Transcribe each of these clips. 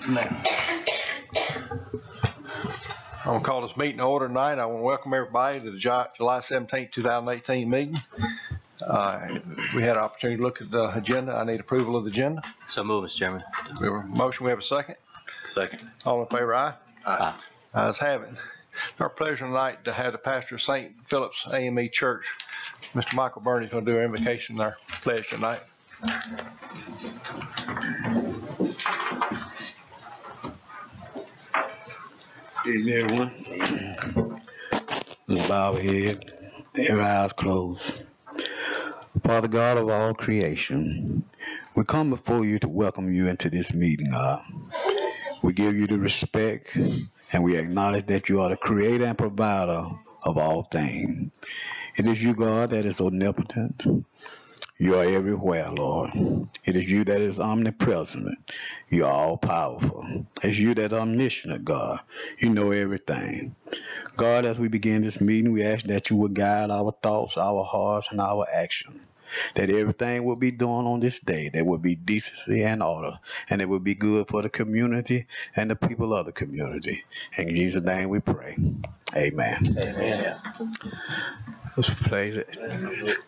Now, I'm going to call this meeting to order tonight. I want to welcome everybody to the July 17, 2018 meeting. We had an opportunity to look at the agenda. I need approval of the agenda. So move, Mr. Chairman. We have a motion. We have a second. Second. All in favor, aye? Aye. Ayes have it. It's our pleasure tonight to have the pastor of St. Philip's AME Church, Mr. Michael Burney, going to do our invocation and our pledge tonight. Good evening, everyone. Let's bow our head, every eyes closed. Father God of all creation, we come before you to welcome you into this meeting, God. We give you the respect and we acknowledge that you are the creator and provider of all things. It is you, God, that is omnipotent. You are everywhere, Lord. It is you that is omnipresent. You are all powerful. It's you that is omniscient, God. You know everything. God, as we begin this meeting, we ask that you will guide our thoughts, our hearts, and our actions. That everything will be done on this day. There will be decency and order. And it will be good for the community and the people of the community. In Jesus' name we pray. Amen. Amen. Let's pledge it.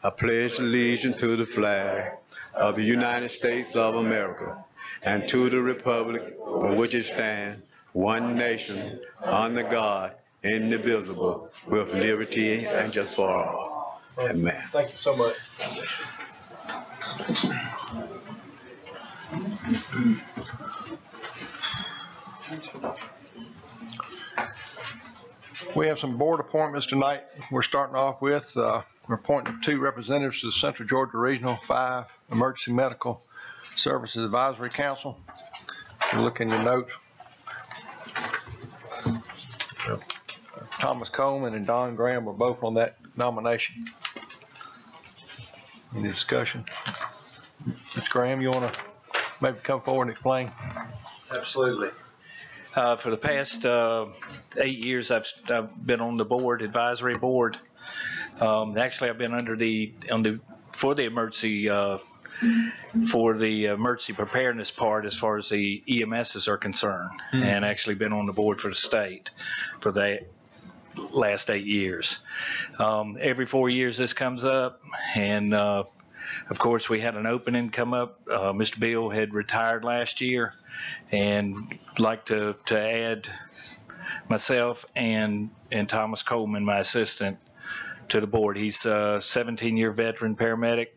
I pledge allegiance to the flag of the United States of America and to the republic for which it stands, one nation, under God, indivisible, with liberty and justice for all. Amen. Thank you so much. We have some board appointments tonight. We're starting off with, we're appointing 2 representatives to the Central Georgia Regional 5 Emergency Medical Services Advisory Council. You look in your notes. Thomas Coleman and Don Graham were both on that nomination. Any discussion? Mr. Graham, you want to maybe come forward and explain? Absolutely. For the past 8 years, I've been on the board, advisory board. Actually, I've been for the emergency preparedness part as far as the EMSs are concerned, and actually been on the board for the state for the last 8 years. Every 4 years this comes up, and of course we had an opening come up. Mr. Beal had retired last year, and like to add myself and Thomas Coleman, my assistant, to the board. He's a 17-year veteran paramedic,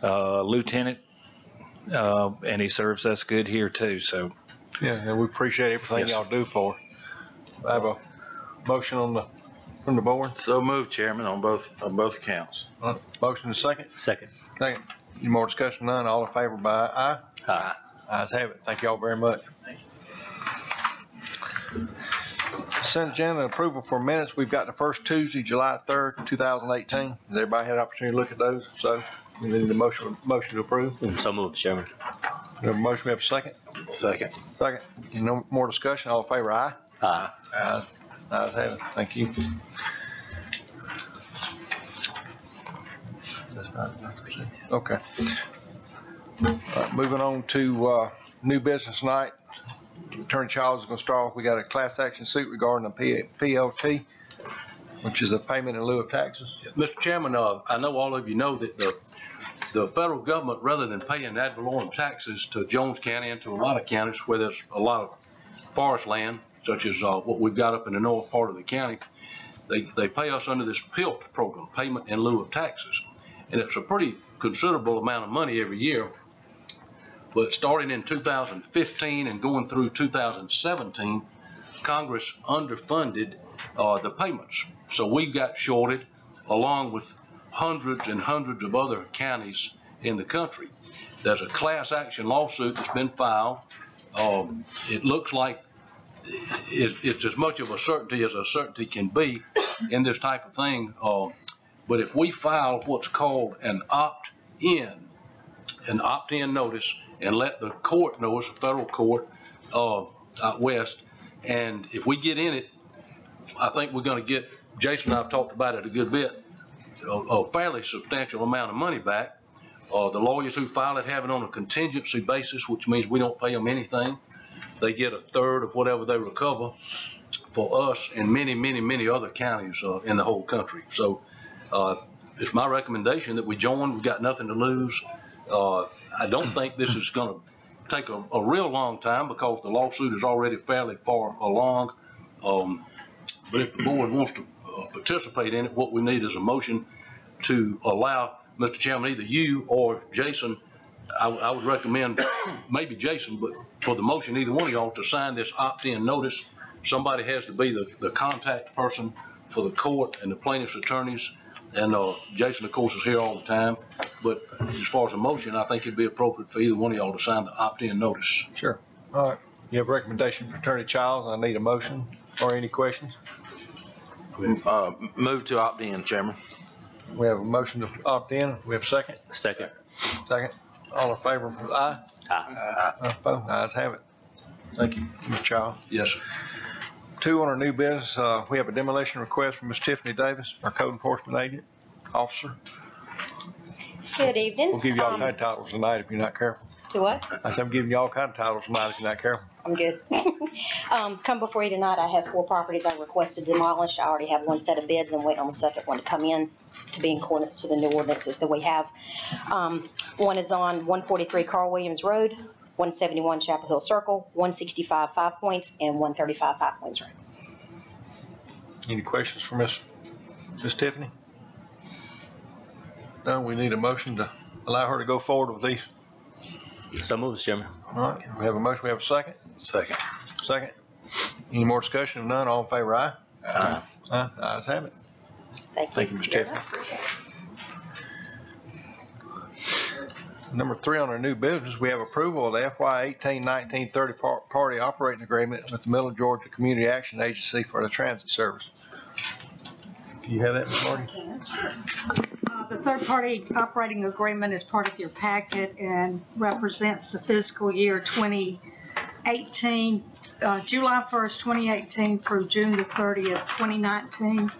lieutenant, and he serves us good here too. So yeah, and we appreciate everything y'all do for it. I have a motion from the board. So move, Chairman, on both accounts. Motion and second. second. Second. Any more discussion? None. All in favor by aye? Aye. Ayes have it. Thank you all very much. Consent agenda approval for minutes. We've got the first Tuesday, July 3rd, 2018. Has everybody had an opportunity to look at those? So we need a motion to approve. So move, Chairman. We have a motion. We have a second. Second. Second. No more discussion. All in favor, aye? Aye. Ayes have it. Thank you. Okay. All right, moving on to new business tonight. Attorney Childs is going to start off. We got a class action suit regarding the PLT, which is a payment in lieu of taxes. Mr. Chairman, I know all of you know that the federal government, rather than paying ad valorem taxes to Jones County and to a lot of counties where there's a lot of forest land, such as what we've got up in the north part of the county, they pay us under this PILT program, payment in lieu of taxes. And it's a pretty considerable amount of money every year. But starting in 2015 and going through 2017, Congress underfunded the payments. So we got shorted along with hundreds and hundreds of other counties in the country. There's a class action lawsuit that's been filed. It looks like it's as much of a certainty as a certainty can be in this type of thing. But if we file what's called an opt-in notice and let the court know, it's a federal court out west, and if we get in it, I think we're going to get, Jason and I have talked about it a good bit, a fairly substantial amount of money back. The lawyers who file it have it on a contingency basis, which means we don't pay them anything. they get a third of whatever they recover for us and many, many, many other counties in the whole country. So it's my recommendation that we join. We've got nothing to lose. I don't think this is going to take a real long time because the lawsuit is already fairly far along. But if the board wants to participate in it, what we need is a motion to allow, Mr. Chairman, either you or Jason, I would recommend maybe Jason, but for the motion, either one of y'all to sign this opt-in notice. Somebody has to be the contact person for the court and the plaintiff's attorneys. And Jason, of course, is here all the time. But as far as a motion, I think it'd be appropriate for either one of y'all to sign the opt-in notice. Sure. All right. You have a recommendation for Attorney Childs. I need a motion or any questions. Move to opt-in, Chairman. We have a motion to opt in. We have a second. Second. Second. All in favor, aye? Aye. Opposed? Ayes have it. Thank you, Mr. Childs. Yes, sir. 2, on our new business, we have a demolition request from Ms. Tiffany Davis, our code enforcement agent, officer. Good evening. We'll give you all kind of titles tonight if you're not careful. To what? I said I'm giving you all kind of titles tonight if you're not careful. I'm good. Come before you tonight, I have 4 properties I requested demolished. I already have one set of bids and waiting on the second one to come in to be in accordance to the new ordinances that we have. One is on 143 Carl Williams Road, 171 Chapel Hill Circle, 165 Five Points, and 135 Five Points Road. Any questions for Miss Tiffany? No, we need a motion to allow her to go forward with these. So moved, Mr. Chairman. All right, we have a motion, we have a second. Second. Second. Any more discussion? If none, all in favor, aye? Aye. Aye, ayes have it. Thank you. Ms. Tiffany. Number 3 on our new business, we have approval of the FY 18-19 30-party operating agreement with the Middle Georgia Community Action Agency for the transit service. Do you have that, Ms. Marty? The third-party operating agreement is part of your packet and represents the fiscal year 2018, July 1st, 2018 through June the 30th, 2019.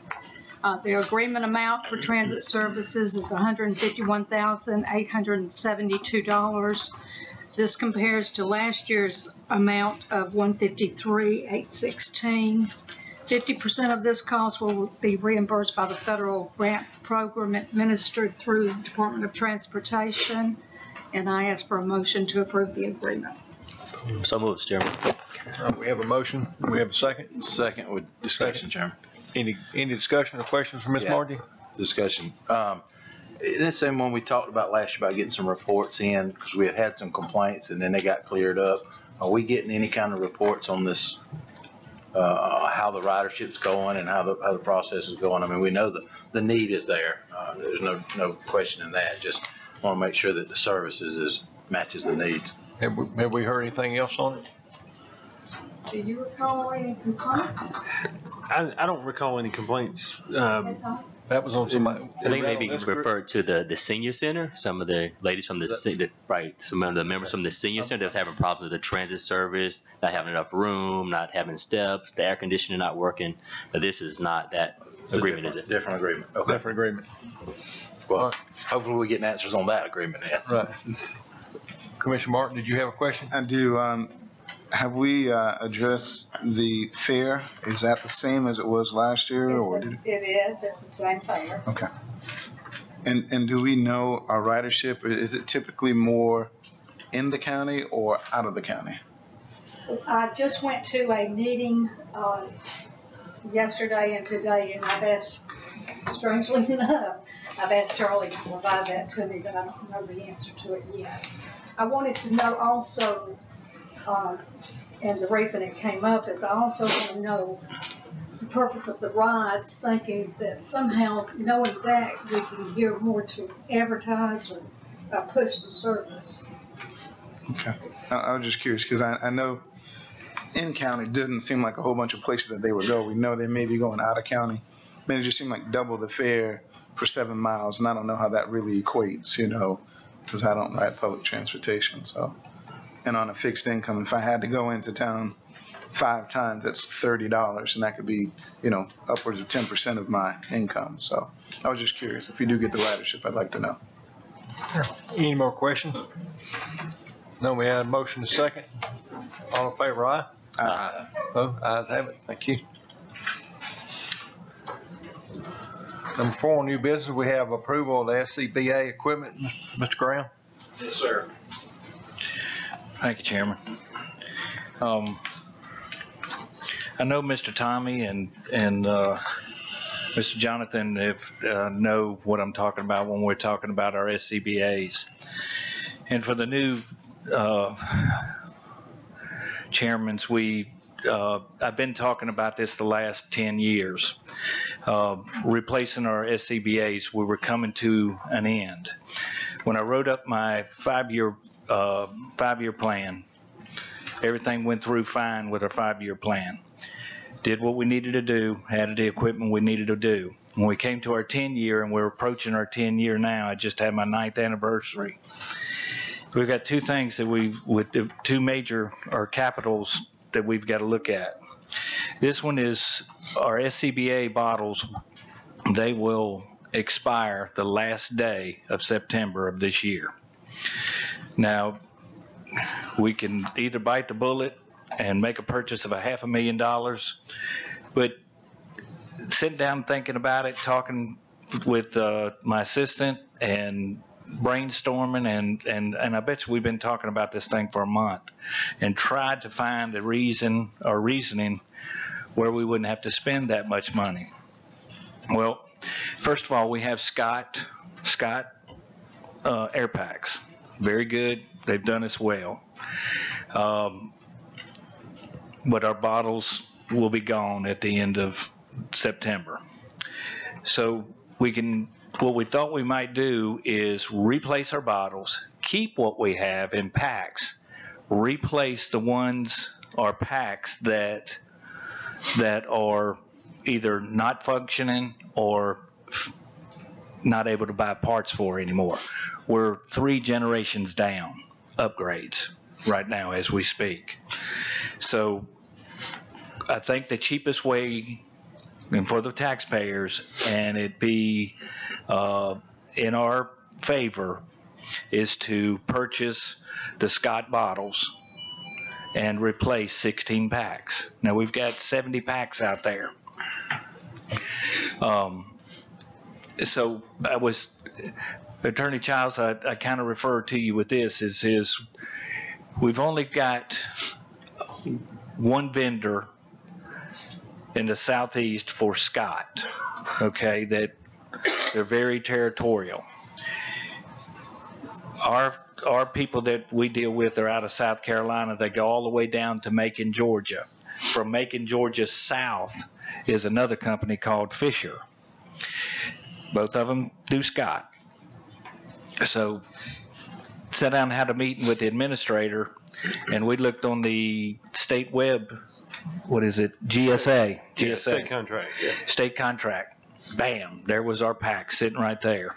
The agreement amount for transit services is $151,872. This compares to last year's amount of $153,816. 50% of this cost will be reimbursed by the federal grant program administered through the Department of Transportation, and I ask for a motion to approve the agreement. So moved, Mr. Chairman. We have a motion. We have a second. Second with discussion, Chairman. Any discussion or questions for Ms. Yeah. Margie? Discussion. In the same one we talked about last year about getting some reports in because we had some complaints and then they got cleared up. Are we getting any kind of reports on this? How the ridership's going and how the process is going. I mean, we know the need is there. There's no question in that. Just want to make sure that the services matches the needs. Have we heard anything else on it? Do you recall any complaints? I don't recall any complaints. That was on somebody. I think maybe you referred to the senior center. Some of the ladies from some of the members from the senior center that was having problems with the transit service, not having enough room, not having steps, the air conditioning not working. But this is not that agreement, is it? Different agreement. Okay. Different agreement. Well, hopefully we're getting answers on that agreement then. Right. Commissioner Martin, did you have a question? I do. Have we addressed the fare? Is that the same as it was last year, or did it? It is. It's the same fare. Okay. And do we know our ridership? Is it typically more in the county or out of the county? I just went to a meeting yesterday and today, and I've asked, strangely enough, I've asked Charlie to provide that to me, but I don't know the answer to it yet. I wanted to know also, and the reason it came up is I also want to know the purpose of the rides, thinking that somehow, knowing that, we can hear more to advertise or push the service. Okay. I was just curious because I know in county doesn't seem like a whole bunch of places that they would go. We know they may be going out of county. But it just seemed like double the fare for 7 miles, and I don't know how that really equates, because I don't ride public transportation. So, and on a fixed income, if I had to go into town 5 times, that's $30, and that could be, upwards of 10% of my income. So I was just curious. If you do get the ridership, I'd like to know. Any more questions? No, we had a motion to second. All in favor, aye? Aye. Oh, ayes have it. Thank you. Number 4, new business, we have approval of the SCBA equipment. Mr. Graham? Yes, sir. Thank you, Chairman. I know Mr. Tommy and Mr. Jonathan know what I'm talking about when we're talking about our SCBA's. And for the new chairmans, I've been talking about this the last 10 years. Replacing our SCBA's, we were coming to an end. When I wrote up my five-year plan, everything went through fine with our 5-year plan. Did what we needed to do, added the equipment we needed to do. When we came to our 10-year, and we're approaching our 10-year now, I just had my 9th anniversary. We've got 2 things that with the 2 major or capitals that we've got to look at. This one is our SCBA bottles. They will expire the last day of September of this year. Now, we can either bite the bullet and make a purchase of $500,000, but sitting down thinking about it, talking with my assistant and brainstorming, and I bet you we've been talking about this thing for a month and tried to find a reason or reasoning where we wouldn't have to spend that much money. Well, first of all, we have Scott air packs. Very good. They've done us well. But our bottles will be gone at the end of September. So what we thought we might do is replace our bottles, keep what we have in packs, replace the ones or packs that are either not functioning or not able to buy parts for anymore. We're 3 generations down, upgrades right now as we speak. So I think the cheapest way, and for the taxpayers, and it be in our favor, is to purchase the Scott bottles and replace 16 packs. Now we've got 70 packs out there. So Attorney Childs, I kind of referred to you with this, is we've only got one vendor in the Southeast for Scott, okay, that they're very territorial. Our people that we deal with are out of South Carolina. They go all the way down to Macon, Georgia. From Macon, Georgia south is another company called Fisher. Both of them do Scott. So sat down and had a meeting with the administrator, and we looked on the state web, what is it, GSA. Yeah, state contract. Yeah. State contract. Bam, there was our pack sitting right there.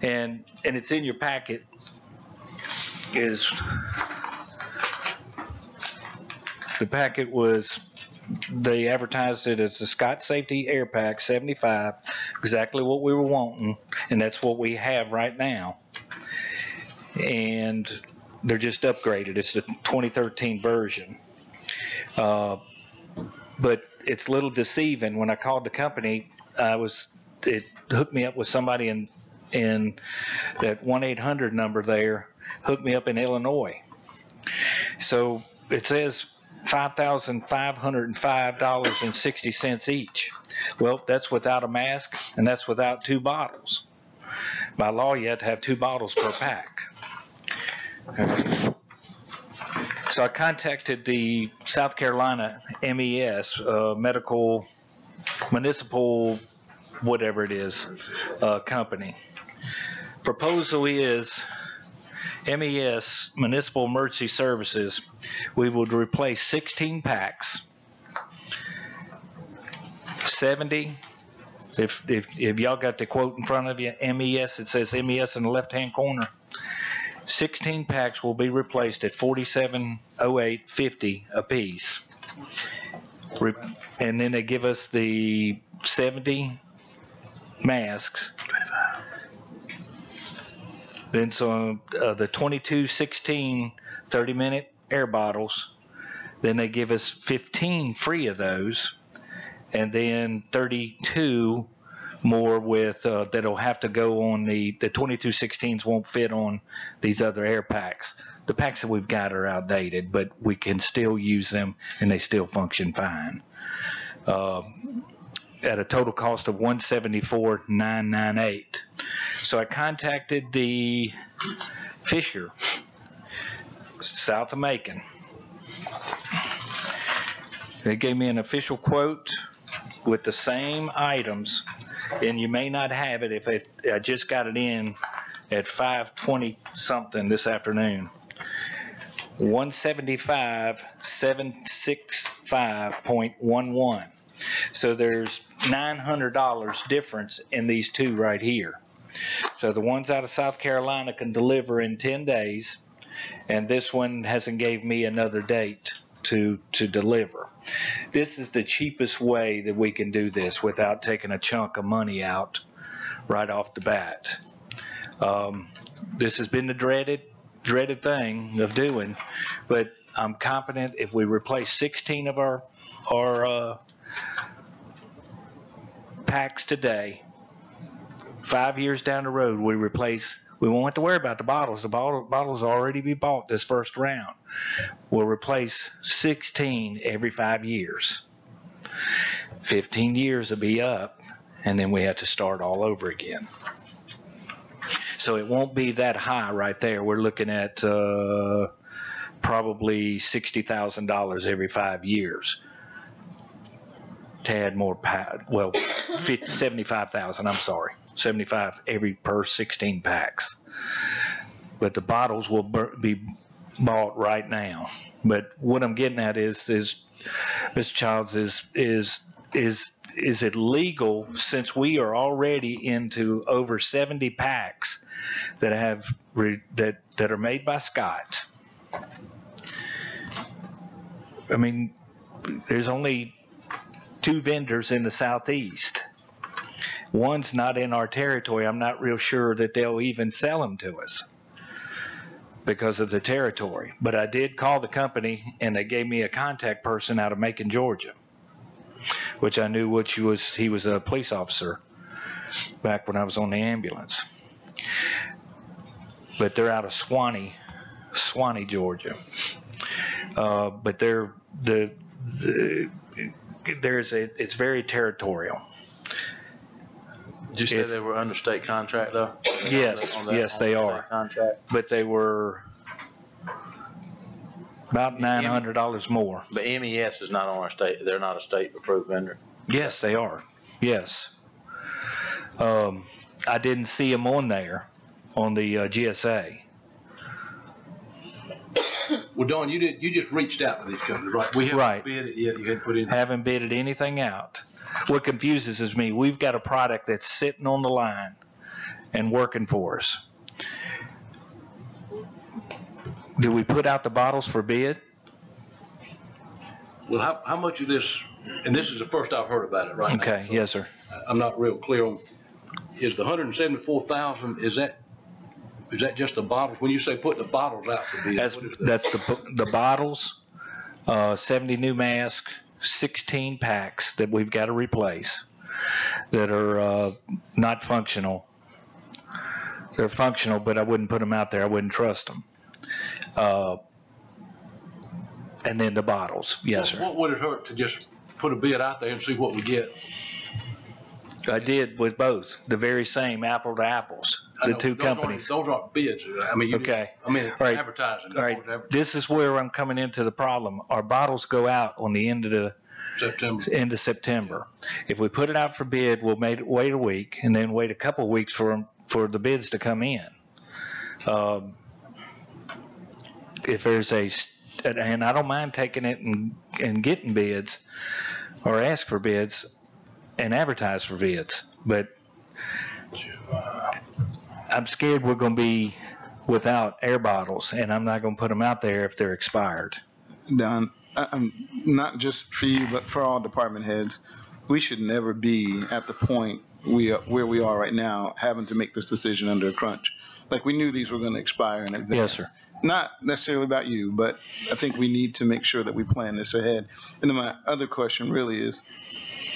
And it's in your packet, the packet was, they advertised it as the Scott Safety Air Pack 75, exactly what we were wanting, and that's what we have right now. And they're just upgraded. It's the 2013 version. But it's a little deceiving. When I called the company, it hooked me up with somebody in that 1-800 number there, hooked me up in Illinois. So it says $5,505.60 each. Well, that's without a mask, and that's without 2 bottles. By law, you have to have 2 bottles per pack. Okay. So I contacted the South Carolina MES, municipal, whatever it is, company. Proposal is MES, Municipal Emergency Services, we would replace 16 packs, 70, if y'all got the quote in front of you, MES, it says MES in the left-hand corner. 16 packs will be replaced at $47.08.50 a piece. And then they give us the 70 masks. Then so the 2216 30-minute air bottles. Then they give us 15 free of those, and then 32 more with that'll have to go on the 2216s won't fit on these other air packs. The packs that we've got are outdated, but we can still use them and they still function fine. At a total cost of $174,998. So I contacted the Fisher, south of Macon. They gave me an official quote with the same items, and you may not have it if I just got it in at 5:20 something this afternoon. 175,765.11. So there's $900 difference in these two right here. So the ones out of South Carolina can deliver in 10 days, and this one hasn't gave me another date to deliver. This is the cheapest way that we can do this without taking a chunk of money out right off the bat. This has been the dreaded thing of doing, but I'm confident if we replace 16 of our packs today, 5 years down the road, we won't have to worry about the bottles. The bottles will already be bought this first round. We'll replace 16 every 5 years. 15 years will be up, and then we have to start all over again. So it won't be that high right there. We're looking at probably $60,000 every 5 years. Tad more, well, 75,000, I'm sorry. 75 every per 16 packs. But the bottles will be bought right now. But what I'm getting at is Mr. Childs, is it legal, since we are already into over 70 packs that have that are made by Scott? I mean, there's only 2 vendors in the Southeast. One's not in our territory. I'm not real sure that they'll even sell them to us because of the territory. But I did call the company, and they gave me a contact person out of Macon, Georgia, which I knew he was a police officer back when I was on the ambulance. But they're out of Swanee, Georgia. But it's very territorial. Did you say they were under state contract though? Yes, yes, they are. Contract? But they were about $900 more. But MES is not on our state. They're not a state approved vendor. Yes, they are. Yes. I didn't see them on there on the GSA. Well, Don, you just reached out to these companies, right? We haven't bid it yet. You hadn't put in. Haven't bidded anything out. What confuses is me. We've got a product that's sitting on the line and working for us. Do we put out the bottles for bid? Well, how much of this? And this is the first I've heard about it right now. Okay. So yes, sir. I'm not real clear on. Is the 174,000? Is that just the bottles? When you say put the bottles out for bid, that's the bottles, 70 new masks, 16 packs that we've got to replace that are not functional. They're functional, but I wouldn't put them out there. I wouldn't trust them. And then the bottles. Yes, sir. What would it hurt to just put a bid out there and see what we get? I did with both, the very same, apple to apples, the two companies. Those aren't bids. I mean, okay. Advertising. All right. This is where I'm coming into the problem. Our bottles go out on the end of September. If we put it out for bid, we'll wait a week and then wait a couple of weeks for the bids to come in. If there's and I don't mind taking it and getting bids or ask for bids and advertise for bids, but I'm scared we're going to be without air bottles, and I'm not going to put them out there if they're expired. Don, not just for you, but for all department heads, we should never be at the point where we are right now, having to make this decision under a crunch. Like, we knew these were going to expire in advance. Yes, sir. Not necessarily about you, but I think we need to make sure that we plan this ahead. And then my other question really is,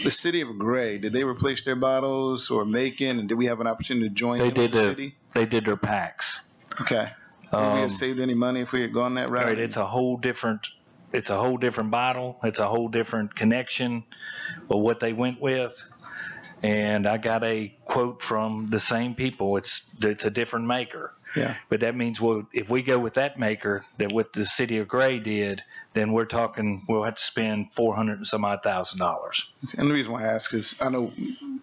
the city of Gray, did they replace their bottles or Macon, and did we have an opportunity to join them with the city? They did their packs. Okay. Would we have saved any money if we had gone that route? Right, it's a whole different bottle. It's a whole different connection of what they went with. And I got a quote from the same people. It's a different maker. Yeah. But that means, well, if we go with that maker, that what the city of Gray did, then we'll have to spend $400 and some odd thousand. And the reason why I ask is I know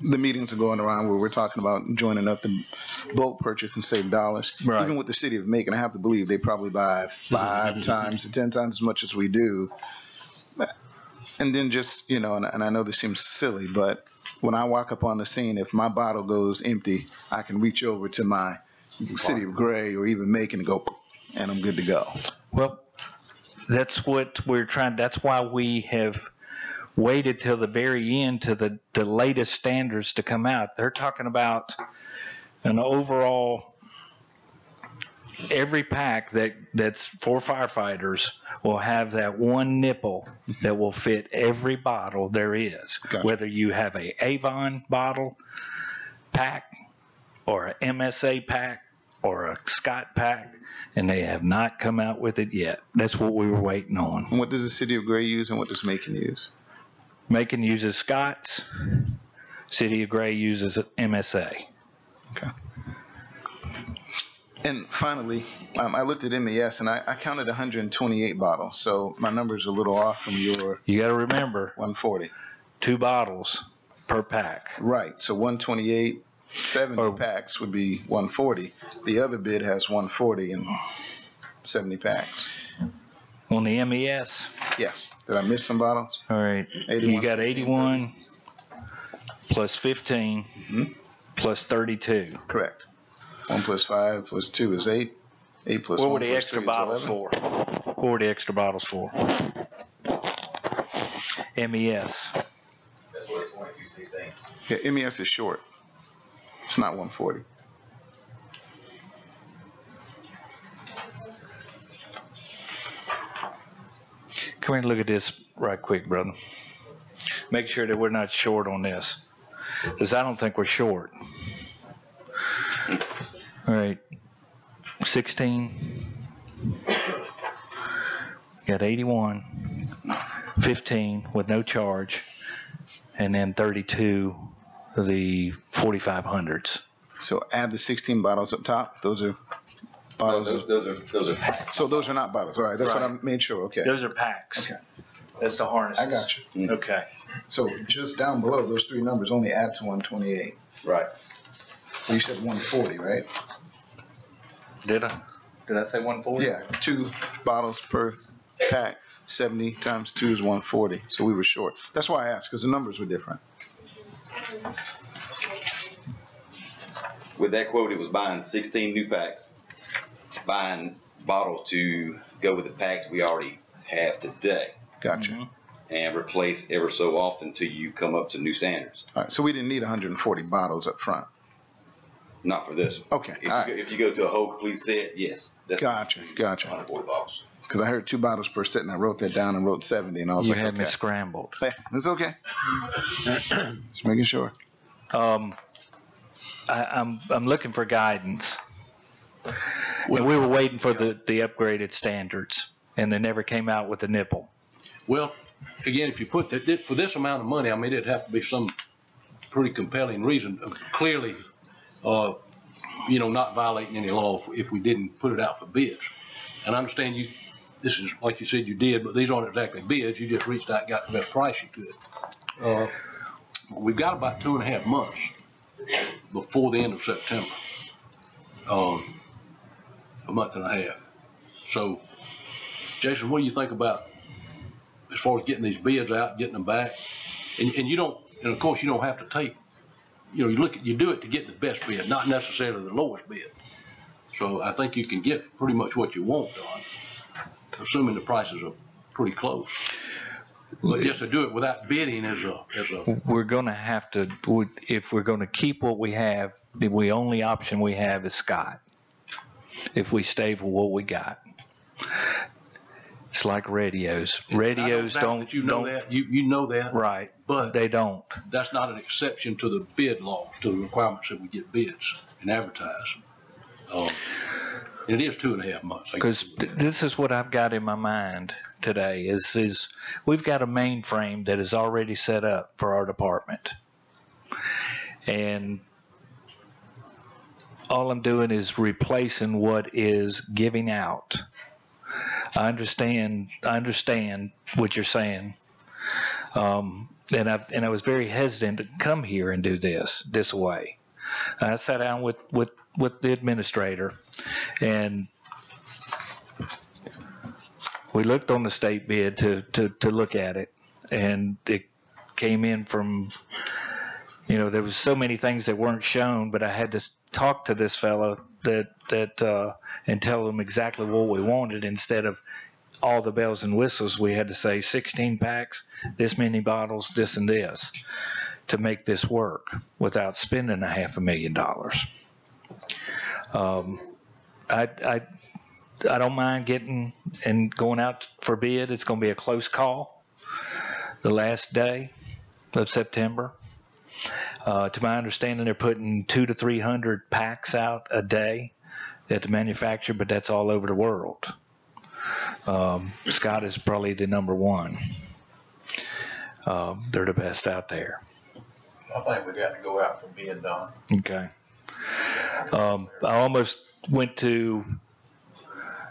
the meetings are going around where we're talking about joining up the bulk purchase and save dollars. Right. Even with the city of Macon, I have to believe they probably buy 5 times to 10 times as much as we do. And then just, and I know this seems silly, but when I walk up on the scene, if my bottle goes empty, I can reach over to my city of Gray or even Macon and go, and I'm good to go. Well, that's what we're trying. That's why we have waited till the very end to the latest standards to come out. They're talking about an overall, every pack that's for firefighters will have that one nipple that will fit every bottle there is. Gotcha. Whether you have a Avon bottle pack or a MSA pack or a Scott pack, and they have not come out with it yet. That's what we were waiting on. And what does the city of Gray use and what does Macon use? Macon uses Scott's. City of Gray uses MSA. Okay. And finally, I looked at MES and I counted 128 bottles. So my number's a little off from your You got to remember, 140. 2 bottles per pack. Right. So 128, 70 packs would be 140. The other bid has 140 and 70 packs. On the MES? Yes. Did I miss some bottles? All right. 81, You got 15, 81 plus 15 plus 32. Correct. 1 plus 5 plus 2 is 8. 8 plus What 1 were the plus extra 3 is bottles 11. for? What were the extra bottles for? MES. That's what it's 2216. Yeah, MES is short. It's not 140. Come here and look at this right quick, brother. Make sure that we're not short on this, because I don't think we're short. All right, 16. Got 81, 15 with no charge, and then 32 of the 4500s. So add the 16 bottles up top. Those are bottles. Those are packs. So those are not bottles. All right. That's what I Right. made sure. Okay. Those are packs. Okay. That's the harnesses. I got you. Okay. So just down below, those 3 numbers only add to 128. Right. You said 140, right? Did I say 140? Yeah. 2 bottles per pack. 70 times 2 is 140. So we were short. That's why I asked, because the numbers were different. With that quote, it was buying 16 new packs, buying bottles to go with the packs we already have today, Gotcha. and replace ever so often till you come up to new standards. All right. So we didn't need 140 bottles up front. Not for this one. Okay. If, All you right. go, if you go to a whole complete set, yes. That's Gotcha. 140 bottles. Because I heard 2 bottles per set, and I wrote that down and wrote 70, and I was You like, had me okay. scrambled. Hey, it's okay. Just making sure. I'm looking for guidance. And we were waiting for the upgraded standards, and they never came out with the nipple. Well, again, if you put that, for this amount of money, I mean, it'd have to be some pretty compelling reason, clearly, not violating any law if we didn't put it out for bids. And I understand this is, like you said, you did, but these aren't exactly bids. You just reached out and got the best price you could. We've got about 2.5 months before the end of September. A month and a half. So, Jason, what do you think about as far as getting these bids out, getting them back? And you don't, and of course you don't have to take, you do it to get the best bid, not necessarily the lowest bid. So I think you can get pretty much what you want done, assuming the prices are pretty close. But just to do it without bidding is a, We're going to have to, if we're going to keep what we have, the only option we have is Scott. If we stay for what we got. It's like radios. Radios don't. You know that. You know that. Right. But they don't. That's not an exception to the bid laws, to the requirements that we get bids and advertise. It is 2.5 months. Because this is what I've got in my mind today is we've got a mainframe that is already set up for our department. And all I'm doing is replacing what is giving out. I understand what you're saying. And I was very hesitant to come here and do this way. I sat down with the administrator, and we looked on the state bid to look at it, and it came in from, there was so many things that weren't shown, but I had to talk to this fellow and tell him exactly what we wanted instead of all the bells and whistles. We had to say 16 packs, this many bottles, this and this, to make this work without spending $500,000. I don't mind getting and going out for bid. It's going to be a close call the last day of September. To my understanding, they're putting 200 to 300 packs out a day at the manufacturer, but that's all over the world. Scott is probably the number one. They're the best out there. I think we got to go out for bid, Don. Okay. I almost went to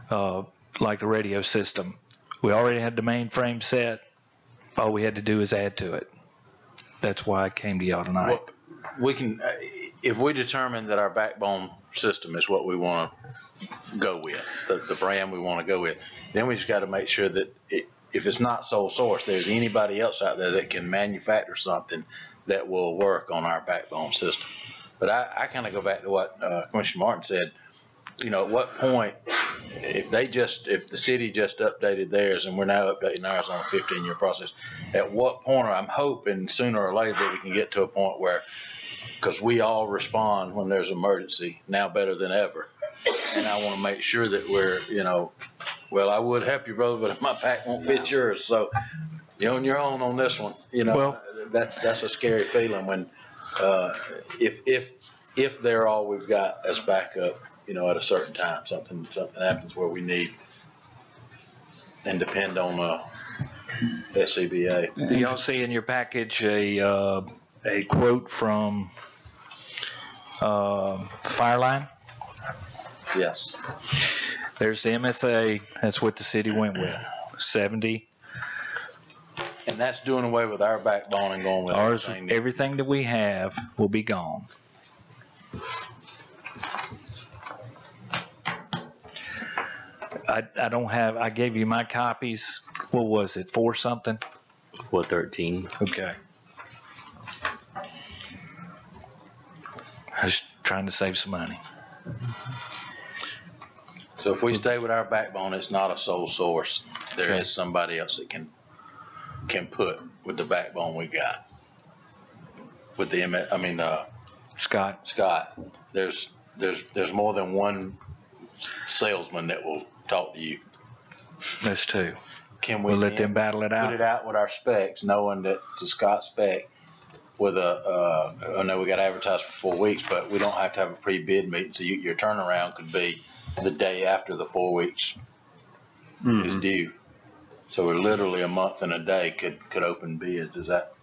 like the radio system. We already had the mainframe set. All we had to do is add to it. That's why I came to y'all tonight. Well, we can, if we determine that our backbone system is what we want to go with, the brand we want to go with, then we just got to make sure that if it's not sole source, there's anybody else out there that can manufacture something that will work on our backbone system. But I kind of go back to what Commissioner Martin said. At what point, if the city just updated theirs and we're now updating ours on a 15-year process, at what point, I'm hoping sooner or later we can get to a point where, because we all respond when there's an emergency now better than ever, and I want to make sure that we're, well, I would help you, brother, but if my pack won't fit yours, so you're on your own on this one. Well, that's a scary feeling when, if they're all we've got as backup, at a certain time, something happens where we need and depend on SCBA. Do y'all see in your package a quote from Fireline? Yes. There's the MSA. That's what the city went with. 70. And that's doing away with our backbone and going with ours. Everything that we have will be gone. I don't have, I gave you my copies. What was it, 4 something? 413. Okay. I was trying to save some money. So if we stay with our backbone, it's not a sole source. There is somebody else that can put with the backbone we got. With the, Scott. There's more than one salesman that will talk to you. That's 2. Can we let them battle it out? Put it out with our specs, knowing that it's a Scott spec with I know we got advertised for 4 weeks, but we don't have to have a pre-bid meeting, so your turnaround could be the day after the 4 weeks is due. So we're literally a month and a day could open bids. Is that?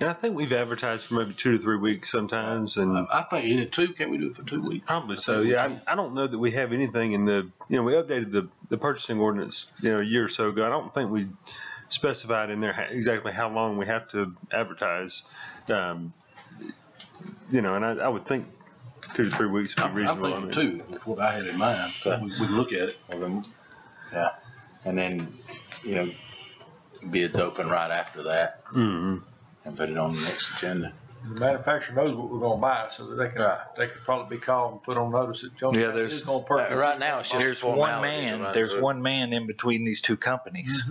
And I think we've advertised for maybe 2 to 3 weeks sometimes, and I think in it 2. Can't we do it for 2 weeks? Probably so. Yeah, I don't know that we have anything in the. We updated the purchasing ordinance a year or so ago. I don't think we specified in there exactly how long we have to advertise. And I would think 2 to 3 weeks would be reasonable. I think 2 is what I had in mind. We can look at it. Yeah, and then bids open right after that. And put it on the next agenda. The manufacturer knows what we're going to buy, so that they can probably be called and put on notice that Jones there's going to purchase. Right now, it's just there's one man in between these 2 companies.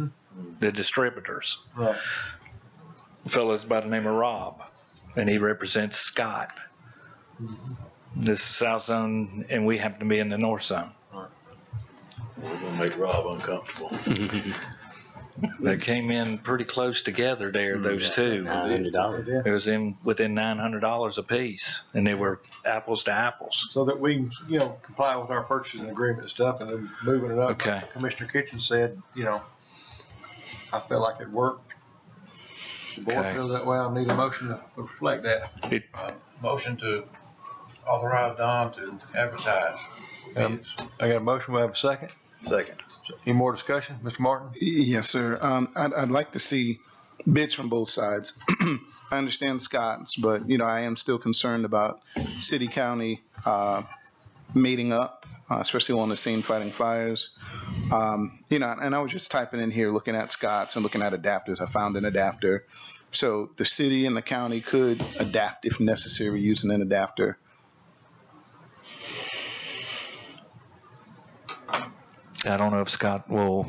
the distributors. Right. A fellow's by the name of Rob, and he represents Scott. This is South Zone, and we happen to be in the North Zone. We're gonna make Rob uncomfortable. They came in pretty close together there, those two. $900. It was within $900 a piece, and they were apples to apples. So that we, comply with our purchasing agreement and stuff, and then moving it up. Okay. Like Commissioner Kitchen said, I felt like it worked. The board Okay. feels that way. I need a motion to reflect that. Motion to authorize Don to advertise. I got a motion. We have a second. Second. Any more discussion, Mr. Martin? Yes, sir. I'd like to see bids from both sides. I understand Scott's, but, I am still concerned about city-county meeting up, especially on the scene fighting fires. And I was just typing in here, looking at Scott's and looking at adapters. I found an adapter. So the city and the county could adapt if necessary using an adapter. I don't know if Scott will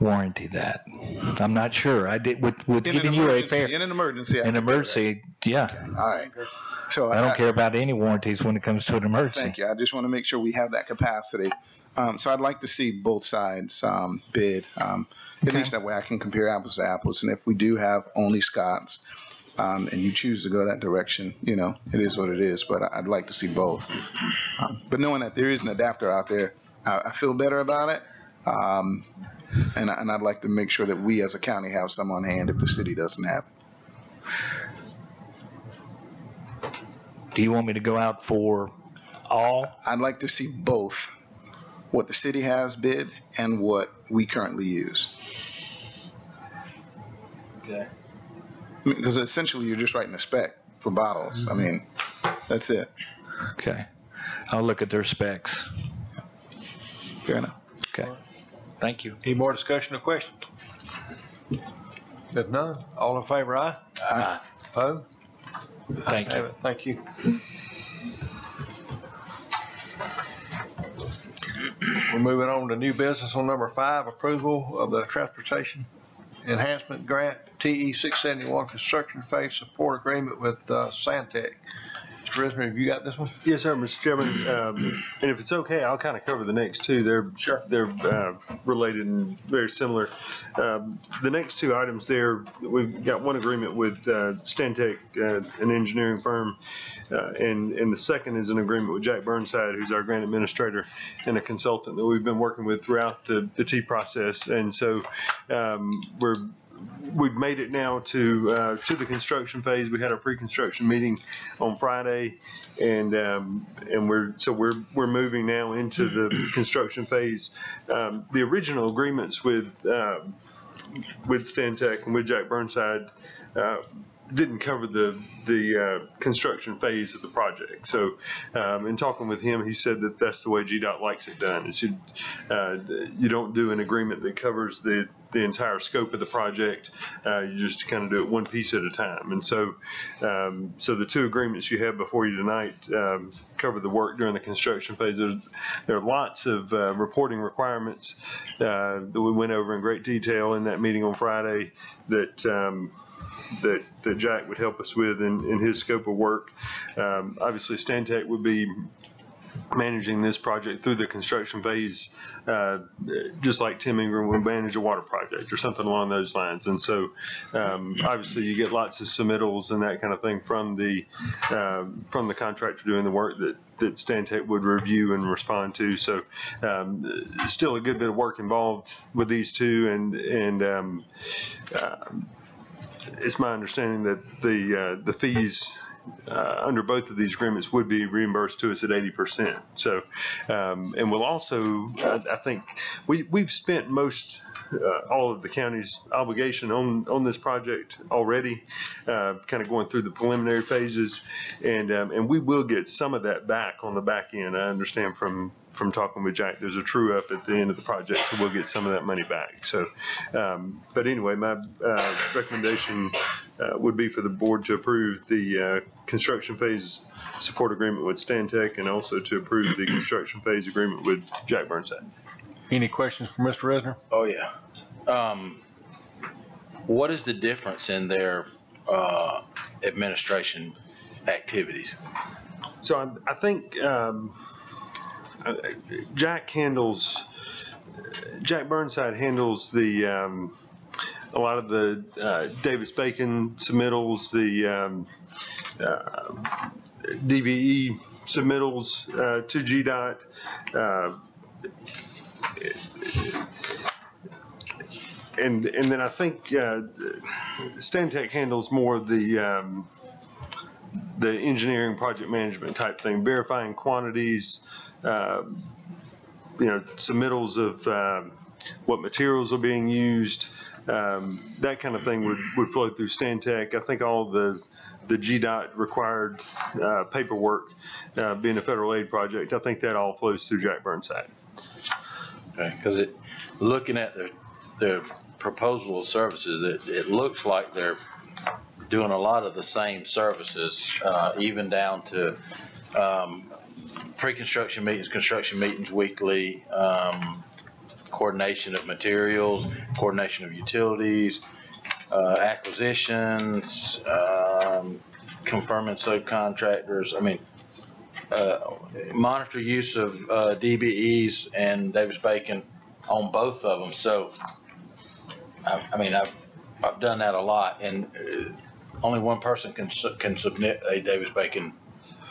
warranty that. I'm not sure. I did with giving you a fair In an emergency. I an could do emergency. Yeah, that. All right. So I don't care about any warranties when it comes to an emergency. Thank you. I just want to make sure we have that capacity. So I'd like to see both sides bid. At least that way I can compare apples to apples. And if we do have only Scott's and you choose to go that direction, it is what it is. But I'd like to see both. But knowing that there is an adapter out there, I feel better about it. And I'd like to make sure that we as a county have some on hand if the city doesn't have it. Do you want me to go out for all? I'd like to see both, what the city has bid and what we currently use. Okay. Because essentially you're just writing a spec for bottles. I mean, that's it. Okay. I'll look at their specs. Fair enough. Okay. Thank you. Any more discussion or question? If none, all in favor, aye? Aye. Opposed? Thank Have you. it. Thank you. We're moving on to new business on number 5, approval of the transportation enhancement grant, TE 671 construction phase support agreement with Santec. Mr. Risner, have you got this one? Yes, sir, Mr. Chairman. And if it's okay, I'll kind of cover the next two. They're related and very similar. The next two items there, we've got one agreement with Stantec, an engineering firm, and the second is an agreement with Jack Burnside, who's our grant administrator and a consultant that we've been working with throughout the T process. And so we've made it now to the construction phase. We had our pre-construction meeting on Friday, and we're moving now into the construction phase. The original agreements with Stantec and with Jack Burnside didn't cover the construction phase of the project. So in talking with him, he said that that's the way GDOT likes it done. You don't do an agreement that covers the entire scope of the project. You just kind of do it one piece at a time. And so the two agreements you have before you tonight cover the work during the construction phase. There are lots of reporting requirements that we went over in great detail in that meeting on Friday that Jack would help us with in his scope of work. Obviously, Stantec would be managing this project through the construction phase, just like Tim Ingram would manage a water project or something along those lines. And so, obviously, you get lots of submittals and that kind of thing from the contractor doing the work that Stantec would review and respond to. So, still a good bit of work involved with these two, and it's my understanding that the fees under both of these agreements would be reimbursed to us at 80%. So, and we'll also, I think, we've spent all of the county's obligation on this project already, kind of going through the preliminary phases, and we will get some of that back on the back end. I understand from talking with Jack, there's a true up at the end of the project, so we'll get some of that money back. So, but anyway, my recommendation would be for the board to approve the construction phase support agreement with Stantec, and also to approve the construction phase agreement with Jack Burnside. Any questions for Mr. Risner? Oh, yeah. What is the difference in their administration activities? So I think Jack Burnside handles the a lot of the Davis-Bacon submittals, the DBE submittals to GDOT. And then I think Stantec handles more of the engineering project management type thing, verifying quantities, submittals of what materials are being used, that kind of thing would flow through Stantec. I think all the GDOT required paperwork, being a federal aid project, I think that all flows through Jack Burnside. Okay, because looking at their proposal of services, it looks like they're doing a lot of the same services, even down to pre-construction meetings, construction meetings weekly, coordination of materials, coordination of utilities, acquisitions, confirming subcontractors. I mean, monitor use of DBEs and Davis-Bacon on both of them. So, I've done that a lot, and only one person can submit a Davis-Bacon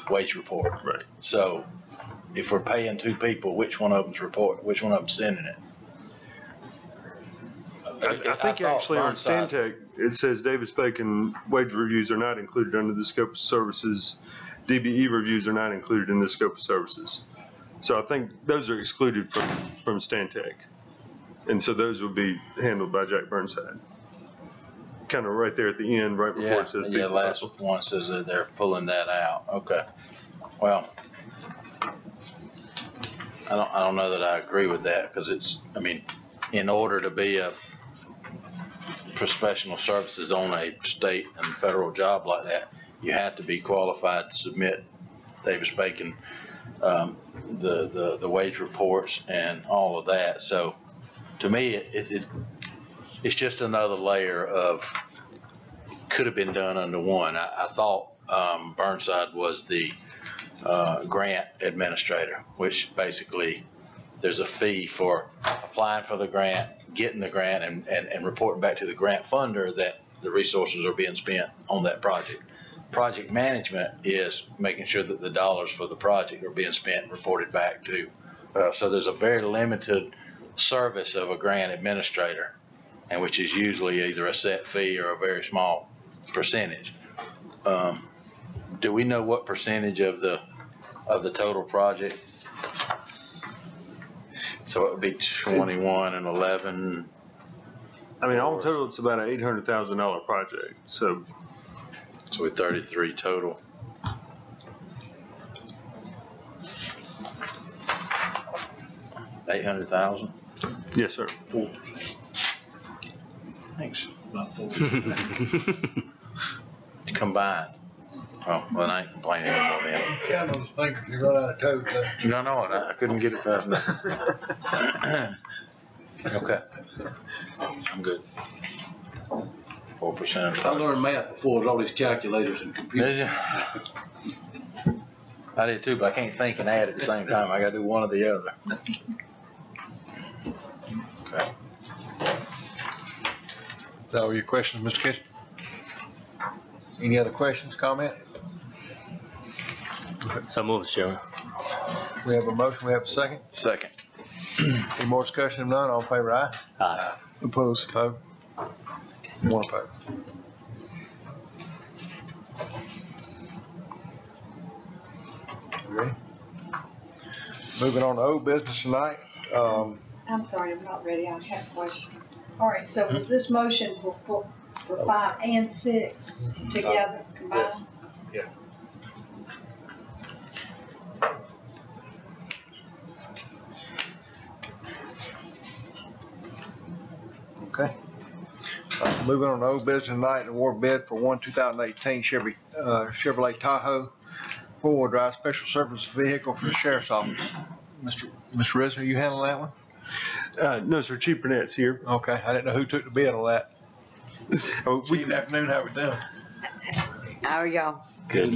wage report. Right. So, if we're paying two people, which one of them's sending it? I think actually on Stantec, it says Davis-Bacon wage reviews are not included under the scope of services. DBE reviews are not included in the scope of services. So I think those are excluded from Stantec. And so those would be handled by Jack Burnside. Kind of right there at the end, right before it says. Yeah, last one says that they're pulling that out. Okay. Well, I don't know that I agree with that, because in order to be a professional services on a state and federal job like that, you have to be qualified to submit Davis-Bacon, the wage reports and all of that. So to me, it's just another layer of could have been done under one. I thought Burnside was the grant administrator, which basically there's a fee for applying for the grant, getting the grant, and reporting back to the grant funder that the resources are being spent on that project. Project management is making sure that the dollars for the project are being spent and reported back to. So there's a very limited service of a grant administrator, and which is usually either a set fee or a very small percentage. Do we know what percentage of the total project? So it would be 21 and 11. All total, it's about an $800,000 project. So with 33 total. $800,000. Yes, sir. 4%. Thanks. About 4%. Combined. Oh, well, I ain't complaining anymore then. Yeah, those fingers, you run out of toes. No, I couldn't get it fast enough. Okay. I'm good. 4%. I learned math before with all these calculators and computers. Did you? I did too, but I can't think and add at the same time. I gotta do one or the other. Okay. Is that all your questions, Mr. Kitchen? Any other questions, comments? So moved, Chairman. We have a motion, we have a second. Second. Any more discussion? If none, all in favor, aye? Aye. Opposed? Opposed? One opposed. Ready? Moving on to old business tonight. I'm sorry, I'm not ready. I have a question. All right, so was this motion for 5 and 6 together, combined? Yeah. Okay. Moving on to old business tonight, award bid for 2018 Chevrolet Tahoe four-wheel drive special service vehicle for the sheriff's office. Mr. Risner, you handle that one? No, sir, Chief Burnett's here. Okay, I didn't know who took the bid on that. Oh, Good afternoon, how we doing? How are y'all? Good.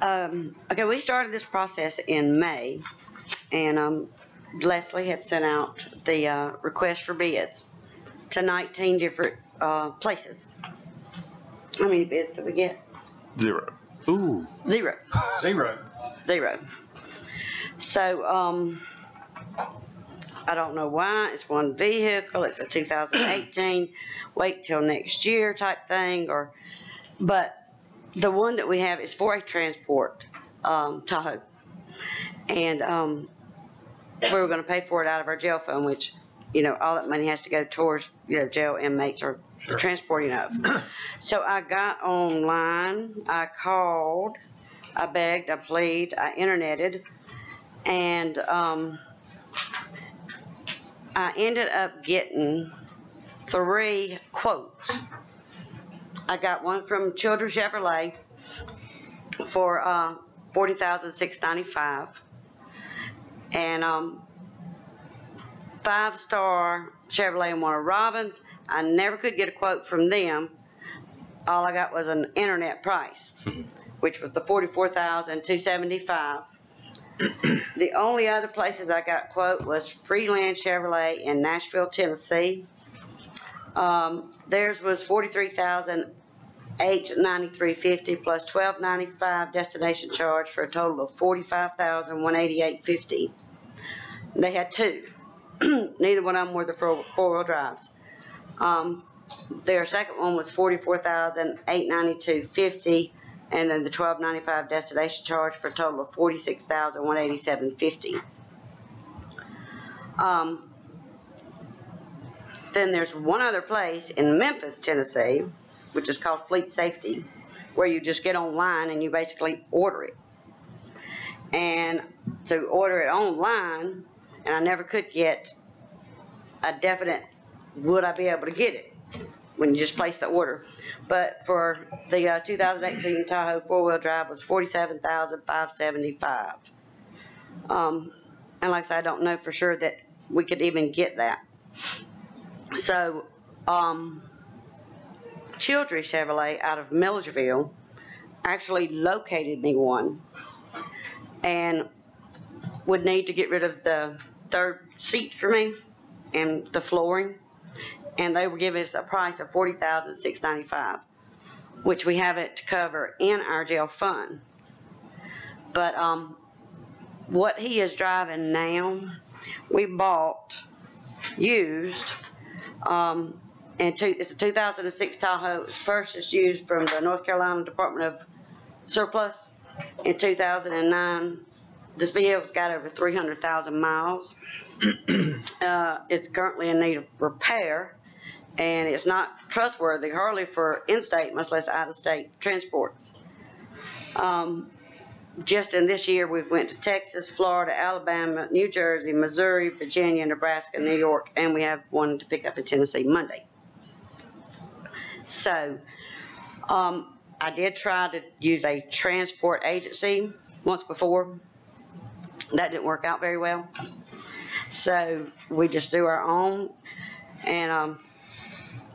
Okay, we started this process in May, and Leslie had sent out the request for bids to 19 different places. How many bids did we get? 0. Ooh. Zero. Zero. So, I don't know why. It's one vehicle. It's a 2018. Wait till next year type thing, but the one that we have is for a transport Tahoe, and we were going to pay for it out of our jail fund, which, you know, all that money has to go towards, you know, jail inmates or the transporting of. So I got online, I called, I begged, I pleaded, I interneted, and I ended up getting 3 quotes. I got one from Children's Chevrolet for $40,695, and 5-star Chevrolet and Warner Robins. I never could get a quote from them. All I got was an internet price, which was the $44,275. The only other places I got quote was Freeland Chevrolet in Nashville, Tennessee. Theirs was $43,893.50 plus $12.95 destination charge for a total of $45,188.50. They had 2. Neither one of them were the four-wheel drives. Their second one was $44,892.50, and then the $12.95 destination charge for a total of $46,187.50. Then there's one other place in Memphis, Tennessee, which is called Fleet Safety, where you just get online and you basically order it. And to order it online, and I never could get a definite, would I be able to get it when you just place the order. But for the 2018 Tahoe 4-wheel drive was $47,575. And like I said, I don't know for sure that we could even get that. So, Children's Chevrolet out of Milledgeville actually located me one, and would need to get rid of the 3rd seat for me and the flooring, and they were giving us a price of $40,695, which we have it to cover in our jail fund. But what he is driving now, we bought used. It's a 2006 Tahoe. It was purchased used from the North Carolina Department of Surplus in 2009. This vehicle's got over 300,000 miles. It's currently in need of repair, and it's not trustworthy hardly for in-state, much less out-of-state transports. Just in this year, we've went to Texas, Florida, Alabama, New Jersey, Missouri, Virginia, Nebraska, New York, and we have one to pick up in Tennessee Monday. So, I did try to use a transport agency once before. That didn't work out very well. So, we just do our own, and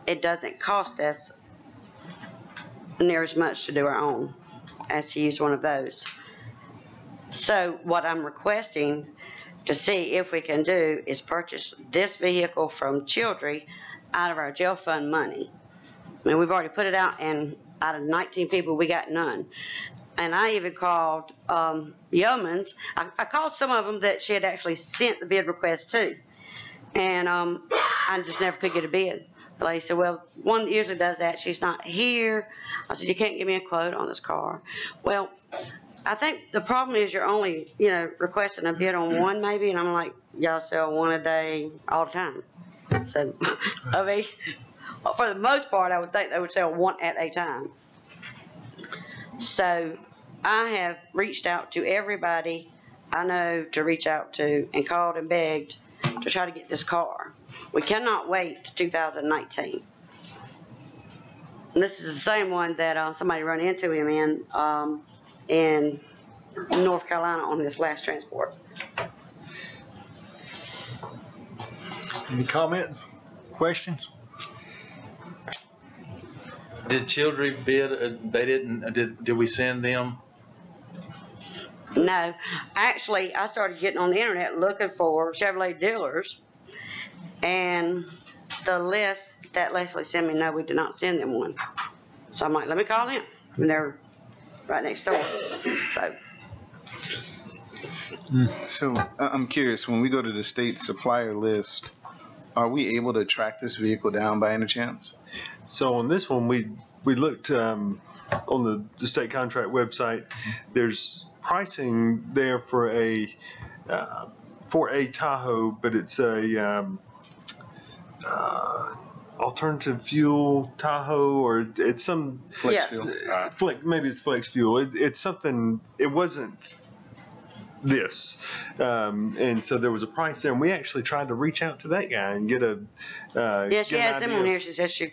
it doesn't cost us near as much to do our own as to use one of those. So what I'm requesting to see if we can do is purchase this vehicle from Childry out of our jail fund money. I mean, we've already put it out, and out of 19 people, we got none. And I even called Yeoman's. I called some of them that she had actually sent the bid request to, and I just never could get a bid. The lady said, well, one that usually does that, she's not here. I said, you can't give me a quote on this car. Well, I think the problem is you're only, you know, requesting a bid on one maybe, and I'm like, y'all sell one a day all the time. So, I mean, for the most part, I would think they would sell one at a time. So, I have reached out to everybody I know to reach out to, and called and begged to try to get this car. We cannot wait to 2019. And this is the same one that somebody run into him in North Carolina on this last transport. Any comment, questions? Did Childry bid, they didn't, did we send them? No, actually, I started getting on the internet looking for Chevrolet dealers, and the list that Leslie sent me, no, we did not send them one. So I'm like, let me call them, and they're right next door, so. So I'm curious, when we go to the state supplier list, are we able to track this vehicle down by any chance? So on this one, we looked on the state contract website. There's pricing there for a Tahoe, but it's a alternative fuel Tahoe, or it's some Flex fuel. Maybe it's flex fuel. It's something. It wasn't this, and so there was a price there, and we actually tried to reach out to that guy and get a Yeah, she has them on here. She says she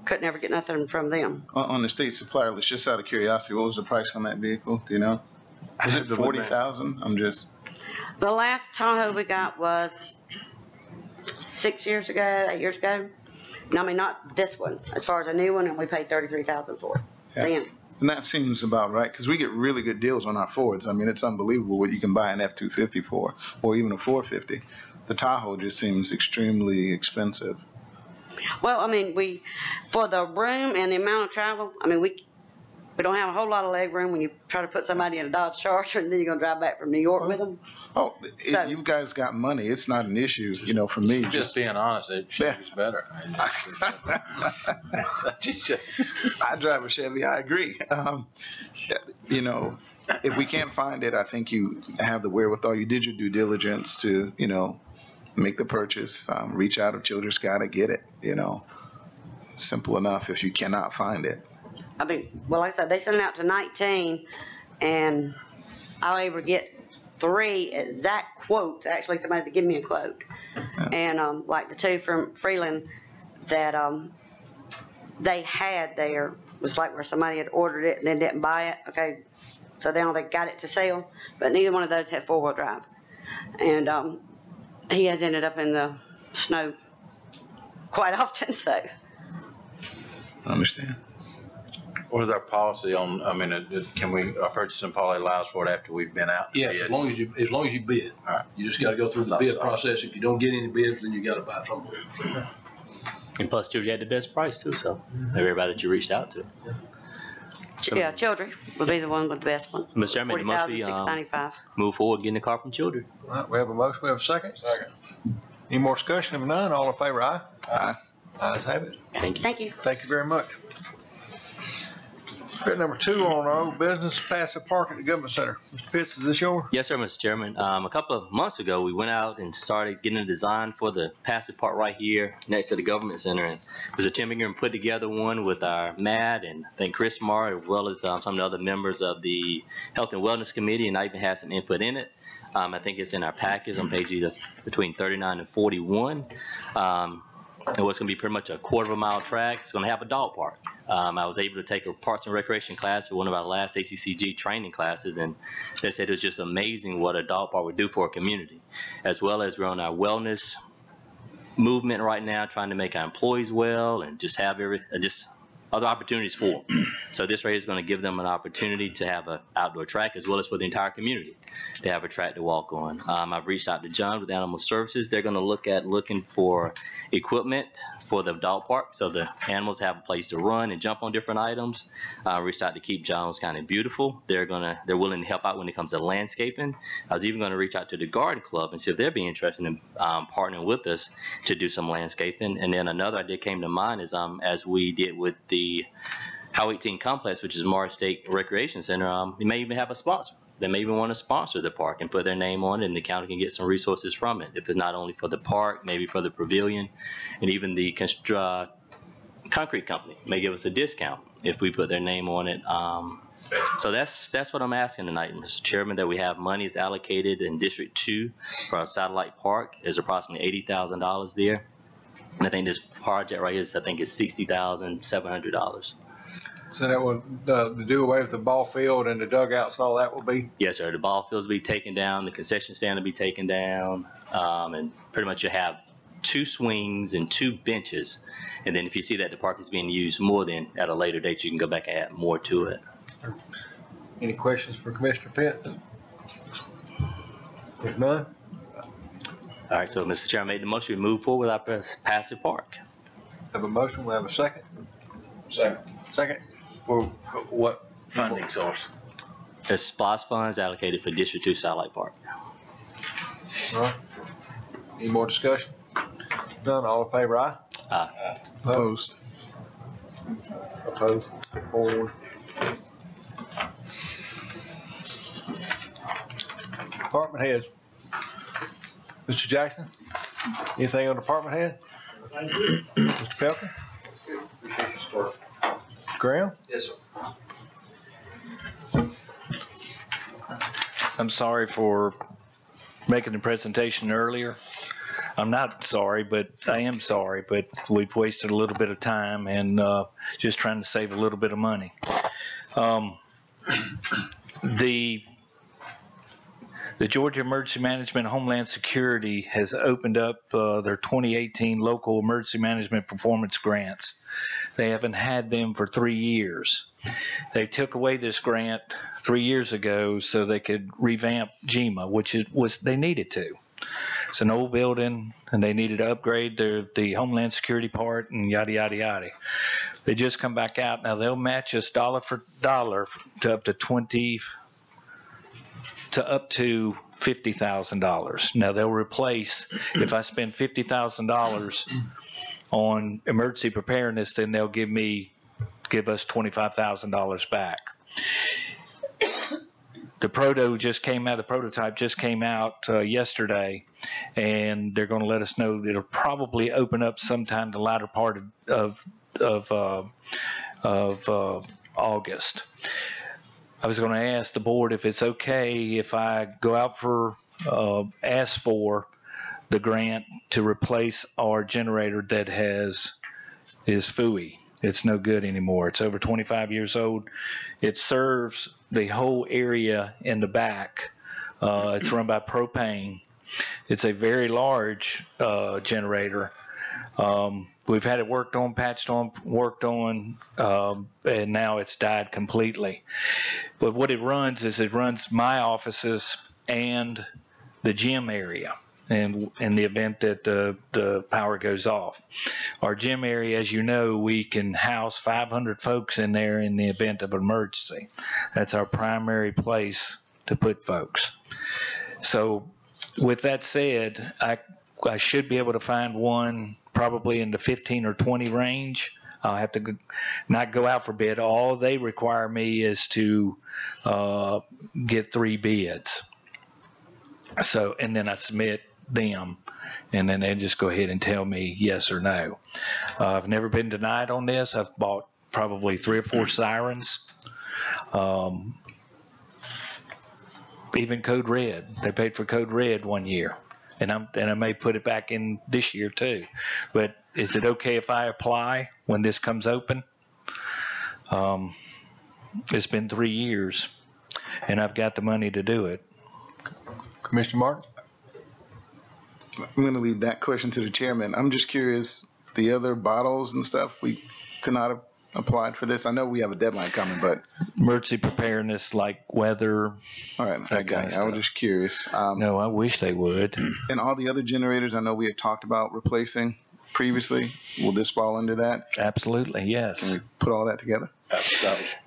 could never get nothing from them. On the state supplier list, just out of curiosity, what was the price on that vehicle? Do you know? Was it 40,000? I'm just. The last Tahoe we got was 8 years ago. No, I mean, not this one, as far as a new one, and we paid 33,000 for it. Yeah. Then. And that seems about right, because we get really good deals on our Fords. I mean, it's unbelievable what you can buy an F-250 for, or even a 450. The Tahoe just seems extremely expensive. Well, I mean, for the room and the amount of travel, I mean, we don't have a whole lot of leg room when you try to put somebody in a Dodge Charger and then you're going to drive back from New York with them. Oh, you guys got money. It's not an issue, for me. Just being honest, Chevy's better. I drive a Chevy. I agree. If we can't find it, I think you have the wherewithal. You did your due diligence to, make the purchase. Reach out if Childress got to get it. Simple enough. If you cannot find it. I mean, well, like I said, they sent it out to 19, and I was able to get 3 exact quotes. Actually, somebody to give me a quote. Yeah. And like the 2 from Freeland that they had there was like where somebody had ordered it and then didn't buy it. Okay, so they got it to sell, but neither one of those had 4-wheel drive. And he has ended up in the snow quite often, so. I understand. What is our policy on, can our purchasing policy allows for it after we've been out? Yes, as long as you bid. All right. You just got to go through the bid process. If you don't get any bids, then you got to buy somewhere. And plus, you had the best price too, so everybody that you reached out to. Yeah, Childry would be the one with the best one. Mr. Chairman, you must be $40,695. move forward getting the car from Childry. All right, we have a motion. We have a second. Second. Any more discussion? If none, all in favor, aye. Aye. Ayes have it. Thank you. Thank you. Thank you very much. Bid number 2 on our old business, passive park at the government center. Mr. Pitts, is this yours? Yes, sir, Mr. Chairman. A couple of months ago, we went out and started getting a design for the passive park right here next to the government center. And Mr. Tim Ingram put together one with our Matt and I think Chris Marr, as well as some of the other members of the Health and Wellness Committee, and I even had some input in it. I think it's in our package on page either between 39 and 41. And what's going to be pretty much a 1/4 mile track. It's going to have a dog park. I was able to take a Parks and Recreation class for one of our last ACCG training classes, and they said it was just amazing what a dog park would do for a community, as well as we're on our wellness movement right now, trying to make our employees well and just have other opportunities for them. So this rate is going to give them an opportunity to have an outdoor track, as well as for the entire community to have a track to walk on. I've reached out to John with Animal Services. They're going to looking for equipment for the dog park, so the animals have a place to run and jump on different items. I reached out to Keep Jones kind of beautiful. They're willing to help out when it comes to landscaping. I was even going to reach out to the Garden Club and see if they'd be interested in partnering with us to do some landscaping. And then another idea came to mind is as we did with the Highway 18 complex, which is Morris State Recreation Center, we may even have a sponsor. They may even want to sponsor the park and put their name on it, and the county can get some resources from it. If it's not only for the park, maybe for the pavilion, and even the concrete company may give us a discount if we put their name on it. So that's what I'm asking tonight, Mr. Chairman, that we have monies allocated in District 2 for our satellite park. There's approximately $80,000 there. And I think this project right here is $60,700. So that will the do away with the ball field and the dugouts and all that will be? Yes, sir. The ball fields will be taken down. The concession stand will be taken down. And pretty much you have 2 swings and 2 benches. And then if you see that the park is being used more, then at a later date, you can go back and add more to it. Any questions for Commissioner Pitt? If none, All right, so Mr. Chairman made the motion, we move forward with our passive park. have a motion, we have a second. Second. For what funding source? There's SPOS funds allocated for District 2 Satellite Park. All right. Any more discussion? None, all in favor, aye? Aye. Opposed. Opposed. 4-1. Department heads. Mr. Jackson, anything on department head? Mr. Pelkey? Graham? Yes, sir. I'm sorry for making the presentation earlier. I'm not sorry, but I am sorry, but we've wasted a little bit of time and just trying to save a little bit of money. The Georgia Emergency Management and Homeland Security has opened up their 2018 local emergency management performance grants. They haven't had them for 3 years. They took away this grant 3 years ago so they could revamp GEMA, which they needed to. It's an old building, and they needed to upgrade the Homeland Security part and yada, yada, yada. They just come back out. Now, they'll match us dollar for dollar to up to $50,000. Now, they'll replace, if I spend $50,000 on emergency preparedness, then they'll give us $25,000 back. The prototype just came out yesterday, and they're going to let us know it'll probably open up sometime the latter part of August. I was going to ask the board if it's okay if I go out ask for the grant to replace our generator that is FUI. It's no good anymore. It's over 25 years old. It serves the whole area in the back. It's run by propane. It's a very large generator. We've had it worked on, patched on, worked on, and now it's died completely. But what it runs is it runs my offices and the gym area. And in the event that the power goes off. Our gym area, as you know, we can house 500 folks in there in the event of an emergency. That's our primary place to put folks. So with that said, I should be able to find one probably in the 15 or 20 range. I'll have to not go out for bid. All they require me is to get 3 bids. So, and then I submit them, and then they just go ahead and tell me yes or no. I've never been denied on this. I've bought probably 3 or 4 sirens. Even Code Red. They paid for Code Red 1 year, and I may put it back in this year too. But is it okay if I apply when this comes open? It's been 3 years, and I've got the money to do it. Commissioner Martin? I'm going to leave that question to the chairman. I'm just curious, the other bottles and stuff, we could not have applied for this. I know we have a deadline coming, but Emergency preparedness, like weather. all right, I got you. I was just curious. No, I wish they would. And all the other generators I know we had talked about replacing previously, will this fall under that? Absolutely, yes. Can we put all that together?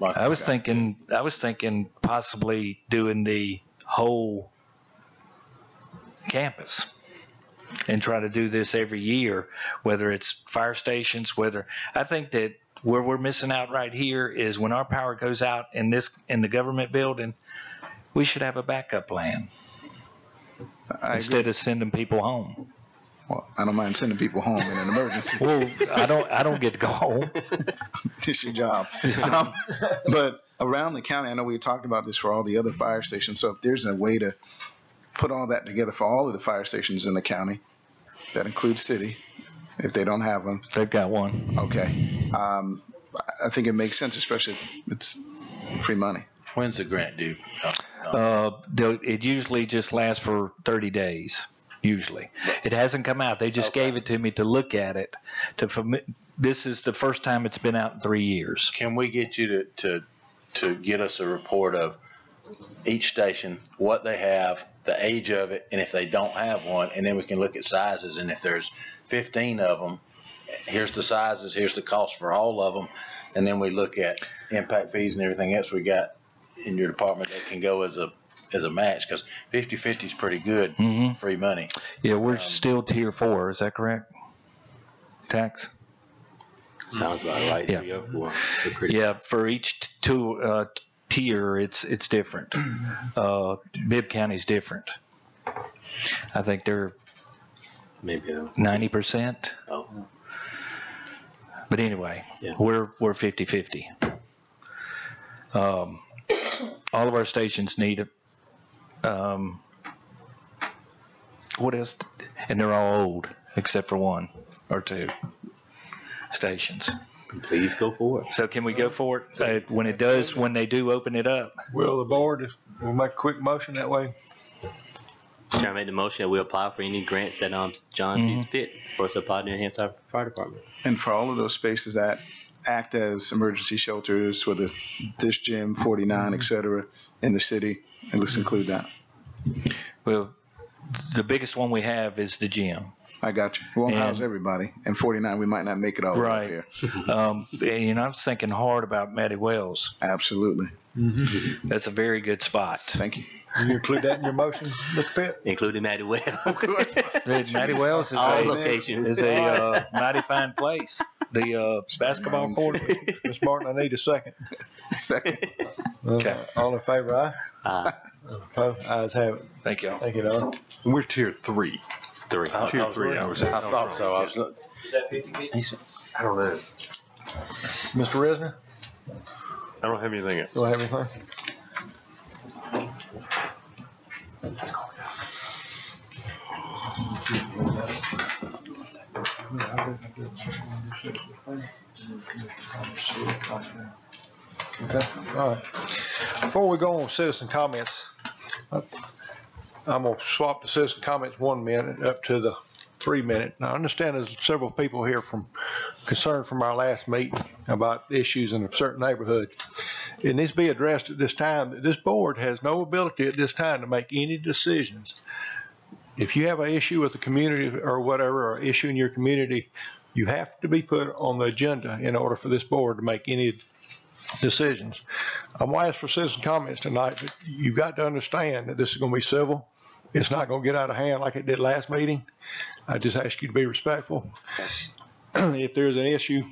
I was thinking possibly doing the whole campus and try to do this every year, whether it's fire stations, I think that where we're missing out right here is when our power goes out in the government building, we should have a backup plan instead of sending people home. Well, I don't mind sending people home in an emergency. Well, I don't get to go home. It's your job. But around the county, I know we talked about this for all the other fire stations. So if there's a way to put all that together for all of the fire stations in the county, that includes city, if they don't have them. They've got one. Okay. I think it makes sense, especially if it's free money. When's the grant due? It usually just lasts for 30 days. usually. It hasn't come out. They just gave it to me to look at it. This is the first time it's been out in 3 years. Can we get you to get us a report of each station, what they have, the age of it, and if they don't have one, and then we can look at sizes, and if there's 15 of them, here's the sizes, here's the cost for all of them, and then we look at impact fees and everything else we got in your department that can go as a match, because 50/50 is pretty good, free money. Yeah, we're still tier 4, is that correct? Tax? Sounds about right. Yeah. 3 or 4. They're pretty Yeah, for each tier, it's different. Bibb County's different. I think they're maybe 90%. Oh. But anyway, Yeah. we're 50/50. All of our stations need what else? And they're all old except for 1 or 2 stations. Please go for it. So can we go for it when they do open it up? Will the board, we'll make a quick motion that way? Chair, make the motion that we apply for any grants that John sees fit for us to apply to enhance our fire department. And for all of those spaces that act as emergency shelters, whether this gym, 49, et cetera, in the city, and let's include that. Well, the biggest one we have is the gym. I got you. We won't house everybody. And 49, we might not make it all the way up here. And I was thinking hard about Matty Wells. Absolutely. That's a very good spot. Thank you. You include that in your motion, Mr. Pitt? Including Matty Wells. Of course. Matty Wells is All a locations. is a mighty fine place. The basketball court. Ms. Martin, I need a second. Second. Okay. All in favor, aye? Aye. Opposed? Ayes have it. Thank you. Thank you, Don. And we're tier 3. 3. Tier 3. I thought so. Is that 50/50? I don't know. Mr. Resner, I don't have anything else. do I have anything? Okay, all right. Before we go on citizen comments, I'm gonna swap the citizen comments 1 minute up to the 3 minute. Now, I understand there's several people here concerned from our last meeting about issues in a certain neighborhood. It needs to be addressed at this time that this board has no ability at this time to make any decisions. If you have an issue with the community or whatever, or issue in your community, you have to be put on the agenda in order for this board to make any decisions. I'm going to ask for citizen comments tonight, but you've got to understand that this is going to be civil. It's not going to get out of hand like it did last meeting. I just ask you to be respectful. If there's an issue,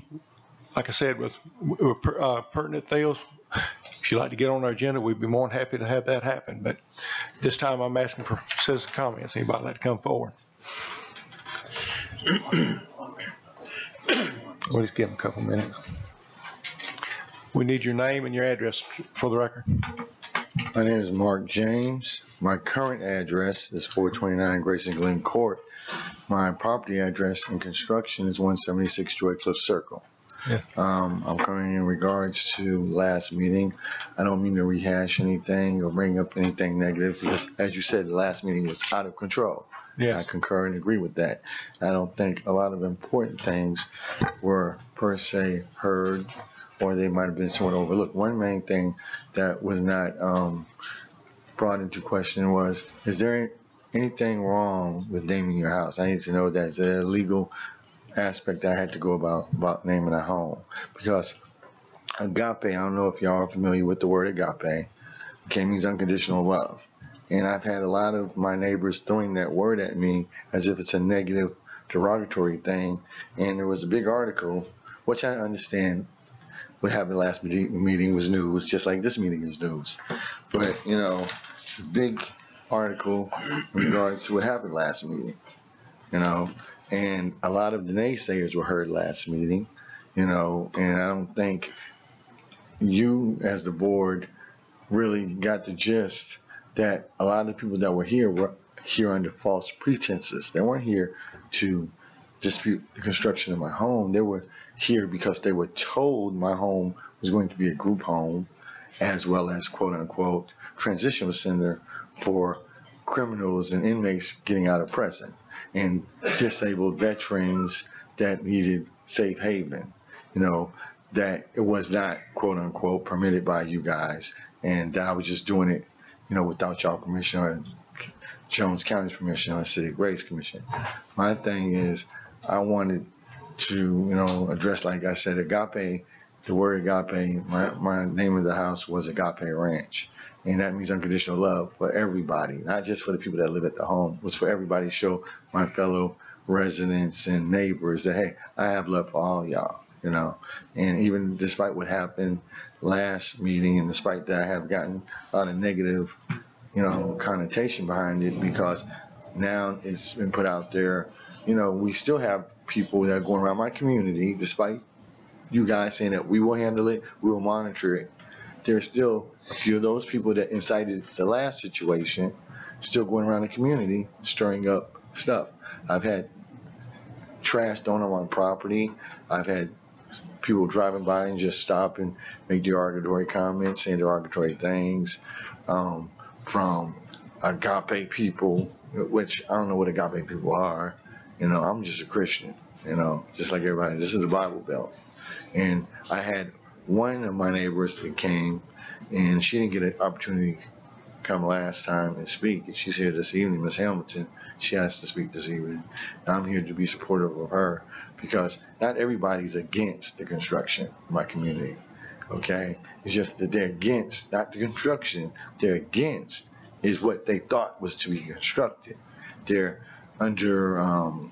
like I said, with pertinent things, if you'd like to get on our agenda, we'd be more than happy to have that happen. But this time I'm asking for citizen comments. Anybody like to come forward? We'll just give them a couple minutes. We need your name and your address for the record. My name is Mark James. My current address is 429 Grayson Glen Court. My property address and construction is 176 Joy Cliff Circle. Yeah. I'm coming in regards to last meeting. I don't mean to rehash anything or bring up anything negative because, as you said, the last meeting was out of control. Yes. I concur and agree with that. I don't think a lot of important things were per se heard, or they might have been somewhat overlooked. One main thing that was not brought into question was, is there anything wrong with naming your house? I need to know that. Is there a legal aspect I had to go about naming a home? Because agape, I don't know if y'all are familiar with the word agape, okay, means unconditional love. And I've had a lot of my neighbors throwing that word at me as if it's a negative, derogatory thing. And there was a big article, which I understand what happened last meeting was news, just like this meeting is news. But, you know, it's a big article in regards to what happened last meeting, you know. And a lot of the naysayers were heard last meeting, you know, and I don't think you as the board really got the gist that a lot of the people that were here under false pretenses. They weren't here to dispute the construction of my home. They were here because they were told my home was going to be a group home as well as quote unquote transitional center for criminals and inmates getting out of prison, and disabled veterans that needed safe haven. You know, that it was not, quote unquote, permitted by you guys, and that I was just doing it, you know, without y'all permission or Jones County's permission or City Grace Commission. My thing is, I wanted to, you know, address, like I said, agape, the word agape, my name of the house was Agape Ranch. And that means unconditional love for everybody, not just for the people that live at the home. It was for everybody to show my fellow residents and neighbors that, hey, I have love for all y'all, you know. And even despite what happened last meeting, and despite that, I have gotten a lot of negative, you know, connotation behind it, because now it's been put out there, you know, we still have people that are going around my community, despite you guys saying that we will handle it, we will monitor it. There's still a few of those people that incited the last situation still going around the community stirring up stuff. I've had trash thrown on my property. I've had people driving by and just stop and make derogatory comments, saying derogatory things from agape people, which I don't know what agape people are. You know, I'm just a Christian, you know, just like everybody. This is the Bible Belt. And I had one of my neighbors that came, and she didn't get an opportunity to come last time and speak. And she's here this evening, Miss Hamilton. She has to speak this evening. And I'm here to be supportive of her, because not everybody's against the construction in my community, okay? It's just that they're against, not the construction, they're against is what they thought was to be constructed. They're under a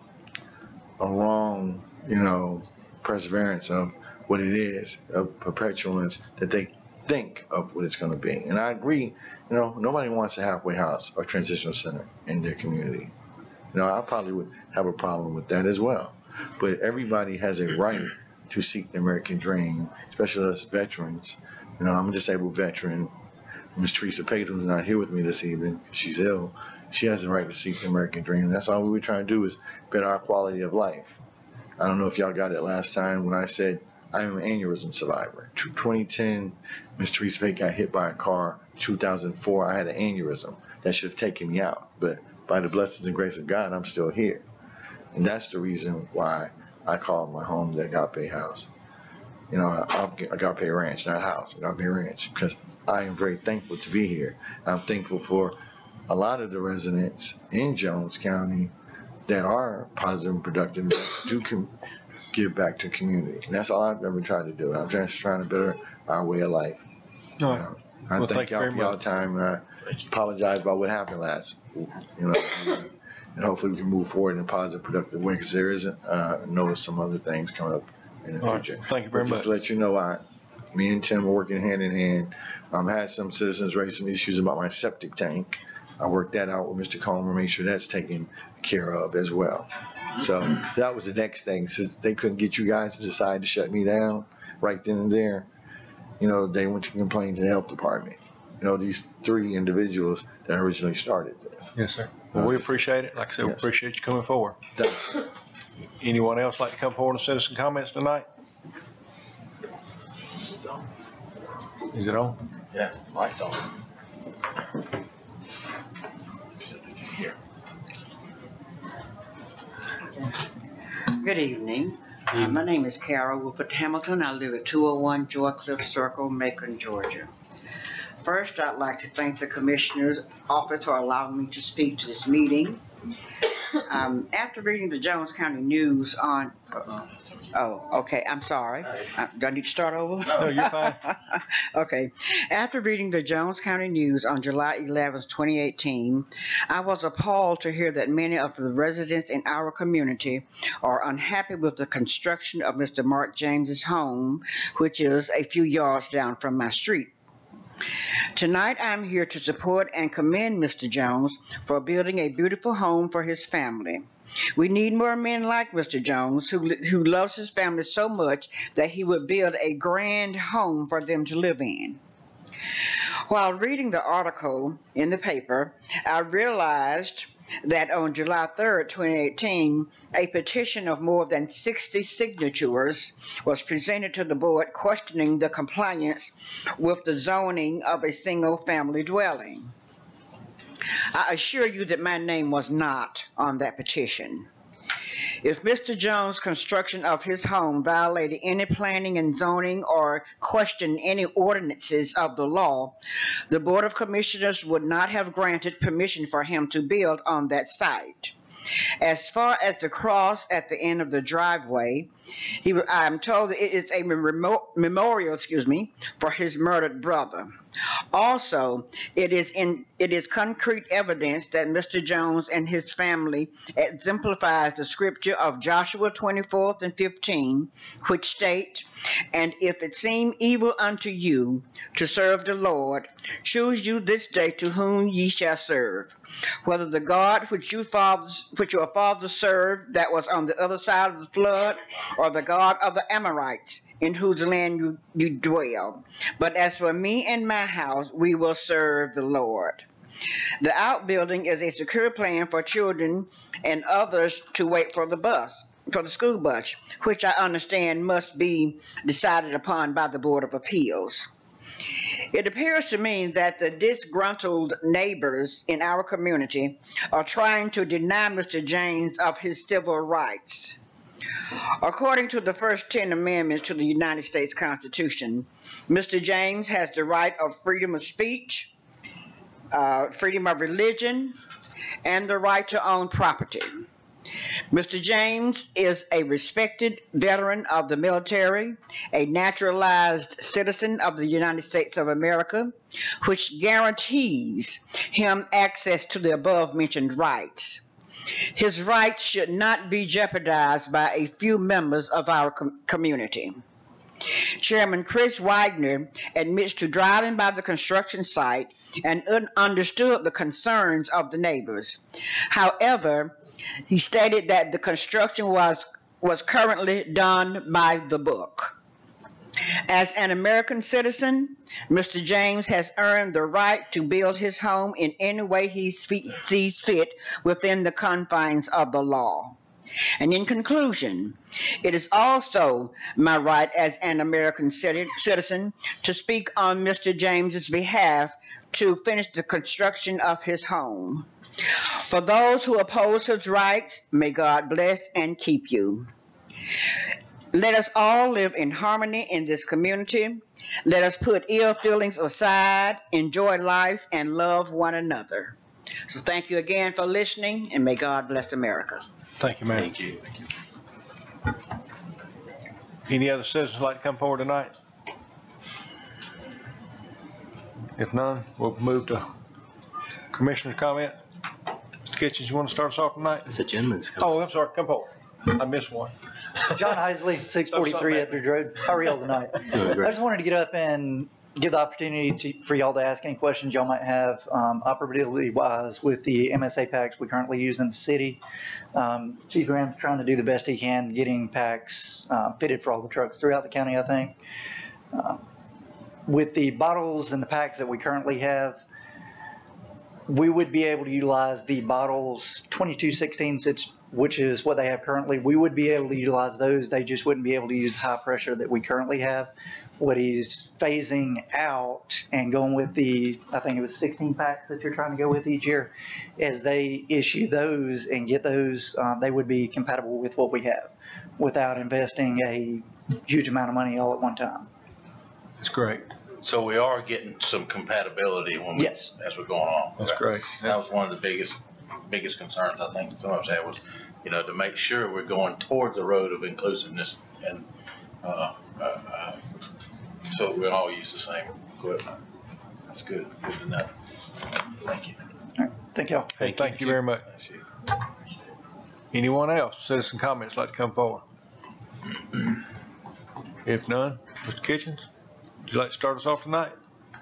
wrong, you know, perseverance of what it is, of perpetuance that they think of what it's going to be. And I agree, you know, nobody wants a halfway house or transitional center in their community. You know, I probably would have a problem with that as well. But everybody has a right to seek the American dream, especially us veterans. You know, I'm a disabled veteran. Ms. Teresa Payton is not here with me this evening. She's ill. She has the right to seek the American dream. And that's all we were trying to do, is better our quality of life. I don't know if y'all got it last time when I said I am an aneurysm survivor. 2010, Ms. Teresa Payton got hit by a car. 2004, I had an aneurysm that should have taken me out. But by the blessings and grace of God, I'm still here. And that's the reason why I call my home the Agape House. You know, Agape Ranch, not house, Agape Ranch, because I am very thankful to be here. I'm thankful for a lot of the residents in Jones County that are positive and productive, that do give back to the community. And that's all I've ever tried to do. I'm just trying to better our way of life. All right. I thank y'all for y'all time, and I apologize about what happened last, you know, and hopefully we can move forward in a positive, productive way, because there isn't, know some other things coming up in the future. Right. Thank you very much. Just to let you know, me and Tim are working hand in hand. I had some citizens raise some issues about my septic tank. I worked that out with Mr. Comer, make sure that's taken care of as well. So that was the next thing. Since they couldn't get you guys to decide to shut me down right then and there, you know, they went to complain to the health department. You know, these 3 individuals that originally started this. Yes, sir. Well, we appreciate it. Like I said, we appreciate you coming forward. Thank you. Anyone else like to come forward and send us some comments tonight? It's on. Is it on? Yeah, light's on. Here. Good evening. My name is Carol Wolford Hamilton. I live at 201 Joy Cliff Circle, Macon, Georgia. First, I'd like to thank the Commissioner's Office for allowing me to speak to this meeting. After reading the Jones County News on, okay, I'm sorry. Do I need to start over? No, you're fine. Okay. After reading the Jones County News on July 11th, 2018, I was appalled to hear that many of the residents in our community are unhappy with the construction of Mr. Mark James's home, which is a few yards down from my street. Tonight, I'm here to support and commend Mr. Jones for building a beautiful home for his family. We need more men like Mr. Jones who loves his family so much that he would build a grand home for them to live in. While reading the article in the paper, I realized that on July 3rd, 2018, a petition of more than 60 signatures was presented to the board questioning the compliance with the zoning of a single-family dwelling. I assure you that my name was not on that petition. If Mr. Jones' construction of his home violated any planning and zoning or questioned any ordinances of the law, the Board of Commissioners would not have granted permission for him to build on that site. As far as the cross at the end of the driveway, I'm told that it is a memorial, for his murdered brother. Also, it is concrete evidence that Mr. Jones and his family exemplifies the scripture of Joshua 24:15, which state, "And if it seem evil unto you to serve the Lord, choose you this day to whom ye shall serve, whether the God which your fathers served that was on the other side of the flood, or the God of the Amorites, in whose land you dwell. But as for me and my house, we will serve the Lord." The outbuilding is a secure plan for children and others to wait for the school bus, which I understand must be decided upon by the Board of Appeals. It appears to me that the disgruntled neighbors in our community are trying to deny Mr. James of his civil rights. According to the first 10 amendments to the United States Constitution, Mr. James has the right of freedom of speech, freedom of religion, and the right to own property. Mr. James is a respected veteran of the military, a naturalized citizen of the United States of America, which guarantees him access to the above-mentioned rights. His rights should not be jeopardized by a few members of our community. Chairman Chris Widener admits to driving by the construction site and understood the concerns of the neighbors. However, he stated that the construction was currently done by the book. As an American citizen, Mr. James has earned the right to build his home in any way he sees fit within the confines of the law. And in conclusion, it is also my right as an American citizen to speak on Mr. James's behalf to finish the construction of his home. For those who oppose his rights, may God bless and keep you. Let us all live in harmony in this community. Let us put ill feelings aside, enjoy life, and love one another. So thank you again for listening, and may God bless America. Thank you, ma'am. Thank you. Any other citizens like to come forward tonight? If none, we'll move to commissioner's comment. Mr. Kitchens, you want to start us off tonight? It's a gentleman's comment. Oh, I'm sorry. Come forward. I missed one. John Heisley, 643 Etheridge Road. How are y'all tonight? I just wanted to get up and give the opportunity for y'all to ask any questions y'all might have operability-wise with the MSA packs we currently use in the city. Chief Graham's trying to do the best he can getting packs fitted for all the trucks throughout the county, I think. With the bottles and the packs that we currently have, we would be able to utilize the bottles 2216, which is what they have currently. We would be able to utilize those. They just wouldn't be able to use the high pressure that we currently have. What he's phasing out and going with the, I think it was 16 packs that you're trying to go with each year, as they issue those and get those, they would be compatible with what we have without investing a huge amount of money all at one time. That's great. So we are getting some compatibility when yes, as we're going on. That's great. That was one of the biggest concerns I think some of us had was, to make sure we're going towards the road of inclusiveness and so we all use the same equipment. That's good. Good to know. Thank you. All right. Thank y'all. Hey, thank you very much. Anyone else, citizen comments, like to come forward? If none, Mr. Kitchens, would you like to start us off tonight?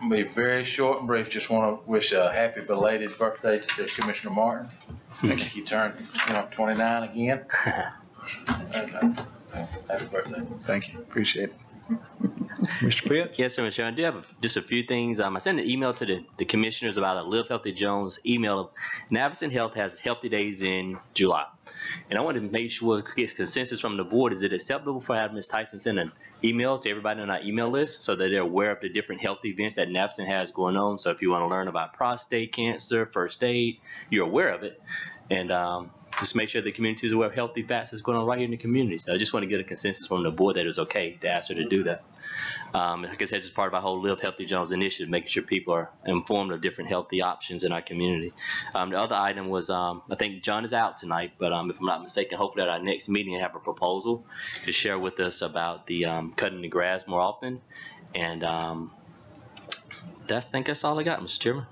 I'll be very short and brief. Just want to wish a happy belated birthday to Commissioner Martin. He turned 29 again. Happy birthday. Thank you. Appreciate it. Mr. Pitts? Yes, sir, Mr. Chairman. I do have just a few things. I sent an email to the commissioners about a Live Healthy Jones email. Navison Health has Healthy Days in July. And I wanted to make sure, get consensus from the board. Is it acceptable for having Ms. Tyson send an email to everybody on our email list so that they're aware of the different health events that Navison has going on? So if you want to learn about prostate cancer, first aid, you're aware of it. And just make sure the community is aware of healthy facts that's going on right here in the community. So I just want to get a consensus from the board that it's okay to ask her to do that. Like I said, it's part of our whole Live Healthy Jones initiative, making sure people are informed of different healthy options in our community. The other item was, I think John is out tonight, but if I'm not mistaken, hopefully at our next meeting, I have a proposal to share with us about the cutting the grass more often. And I think that's all I got, Mr. Chairman.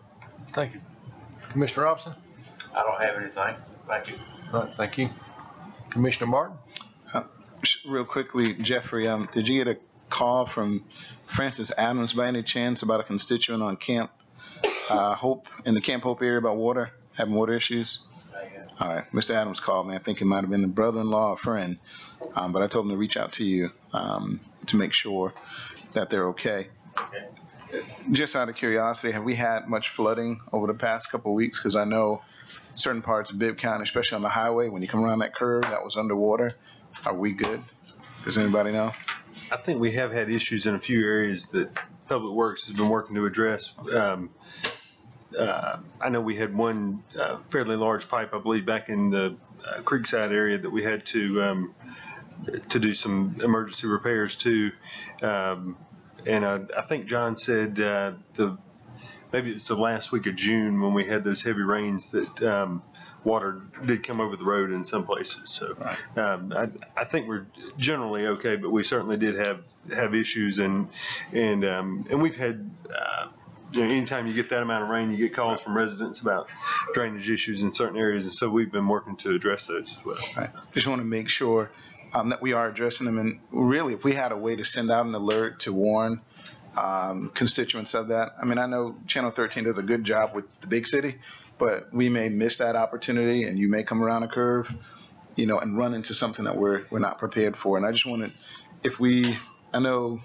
Thank you. Commissioner Robinson? I don't have anything. Thank you. All right, thank you. Commissioner Martin? Real quickly, Jeffrey, did you get a call from Francis Adams by any chance about a constituent on Camp Hope, in the Camp Hope area about water, having water issues? All right, Mr. Adams called me. I think it might have been a brother-in-law or friend, but I told him to reach out to you to make sure that they're okay. Just out of curiosity, have we had much flooding over the past couple of weeks? Because I know certain parts of Bibb County, especially on the highway, when you come around that curve, that was underwater. Are we good? Does anybody know? I think we have had issues in a few areas that Public Works has been working to address. I know we had one fairly large pipe, I believe, back in the Creekside area that we had to do some emergency repairs to. And I think John said maybe it was the last week of June when we had those heavy rains that water did come over the road in some places. So I think we're generally okay, but we certainly did have issues, and we've had anytime you get that amount of rain, you get calls from residents about drainage issues in certain areas, and so we've been working to address those as well. Right. Just want to make sure that we are addressing them, and really, if we had a way to send out an alert to warn constituents of that. I mean, I know Channel 13 does a good job with the big city, but we may miss that opportunity, and you may come around a curve, and run into something that we're not prepared for. And I just wanted, I know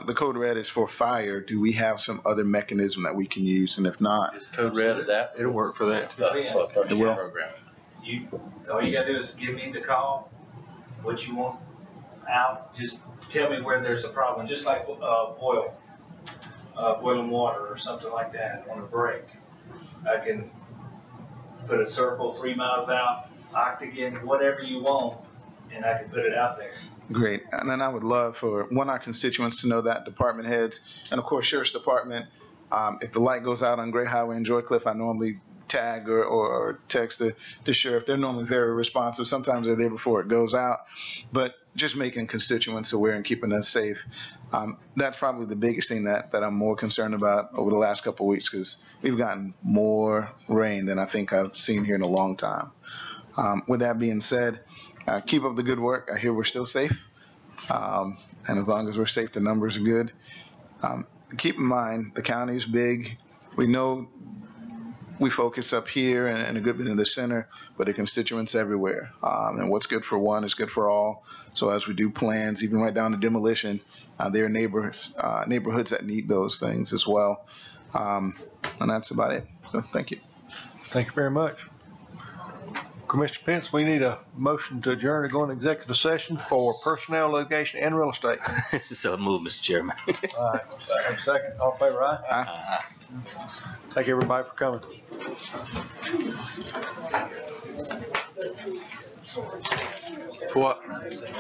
the code red is for fire. Do we have some other mechanism that we can use? And if not, Is code red adapted? It'll work for that. It will. Program. All you gotta do is give me the call, what you want out, just tell me where there's a problem, just like boiling water or something like that on a break. I can put a circle 3 miles out, octagon, whatever you want, and I can put it out there. Great. And then I would love for our constituents to know that, department heads, and of course, Sheriff's Department. If the light goes out on Great Highway in Joycliff, I normally tag or text the sheriff. They're normally very responsive. Sometimes they're there before it goes out, but just making constituents aware and keeping us safe. That's probably the biggest thing that I'm more concerned about over the last couple of weeks, because we've gotten more rain than I think I've seen here in a long time. With that being said, keep up the good work. I hear we're still safe. And as long as we're safe, the numbers are good. Keep in mind, the county's big. We know we focus up here and a good bit in the center, but the constituents everywhere. And what's good for one is good for all. So as we do plans, even right down to demolition, there are neighborhoods that need those things as well. And that's about it. So thank you. Thank you very much. Commissioner Pence, we need a motion to adjourn to go into executive session for personnel, litigation, and real estate. So move, Mr. Chairman. All right, second. All in favor, aye? Aye. Thank you, everybody, for coming. What?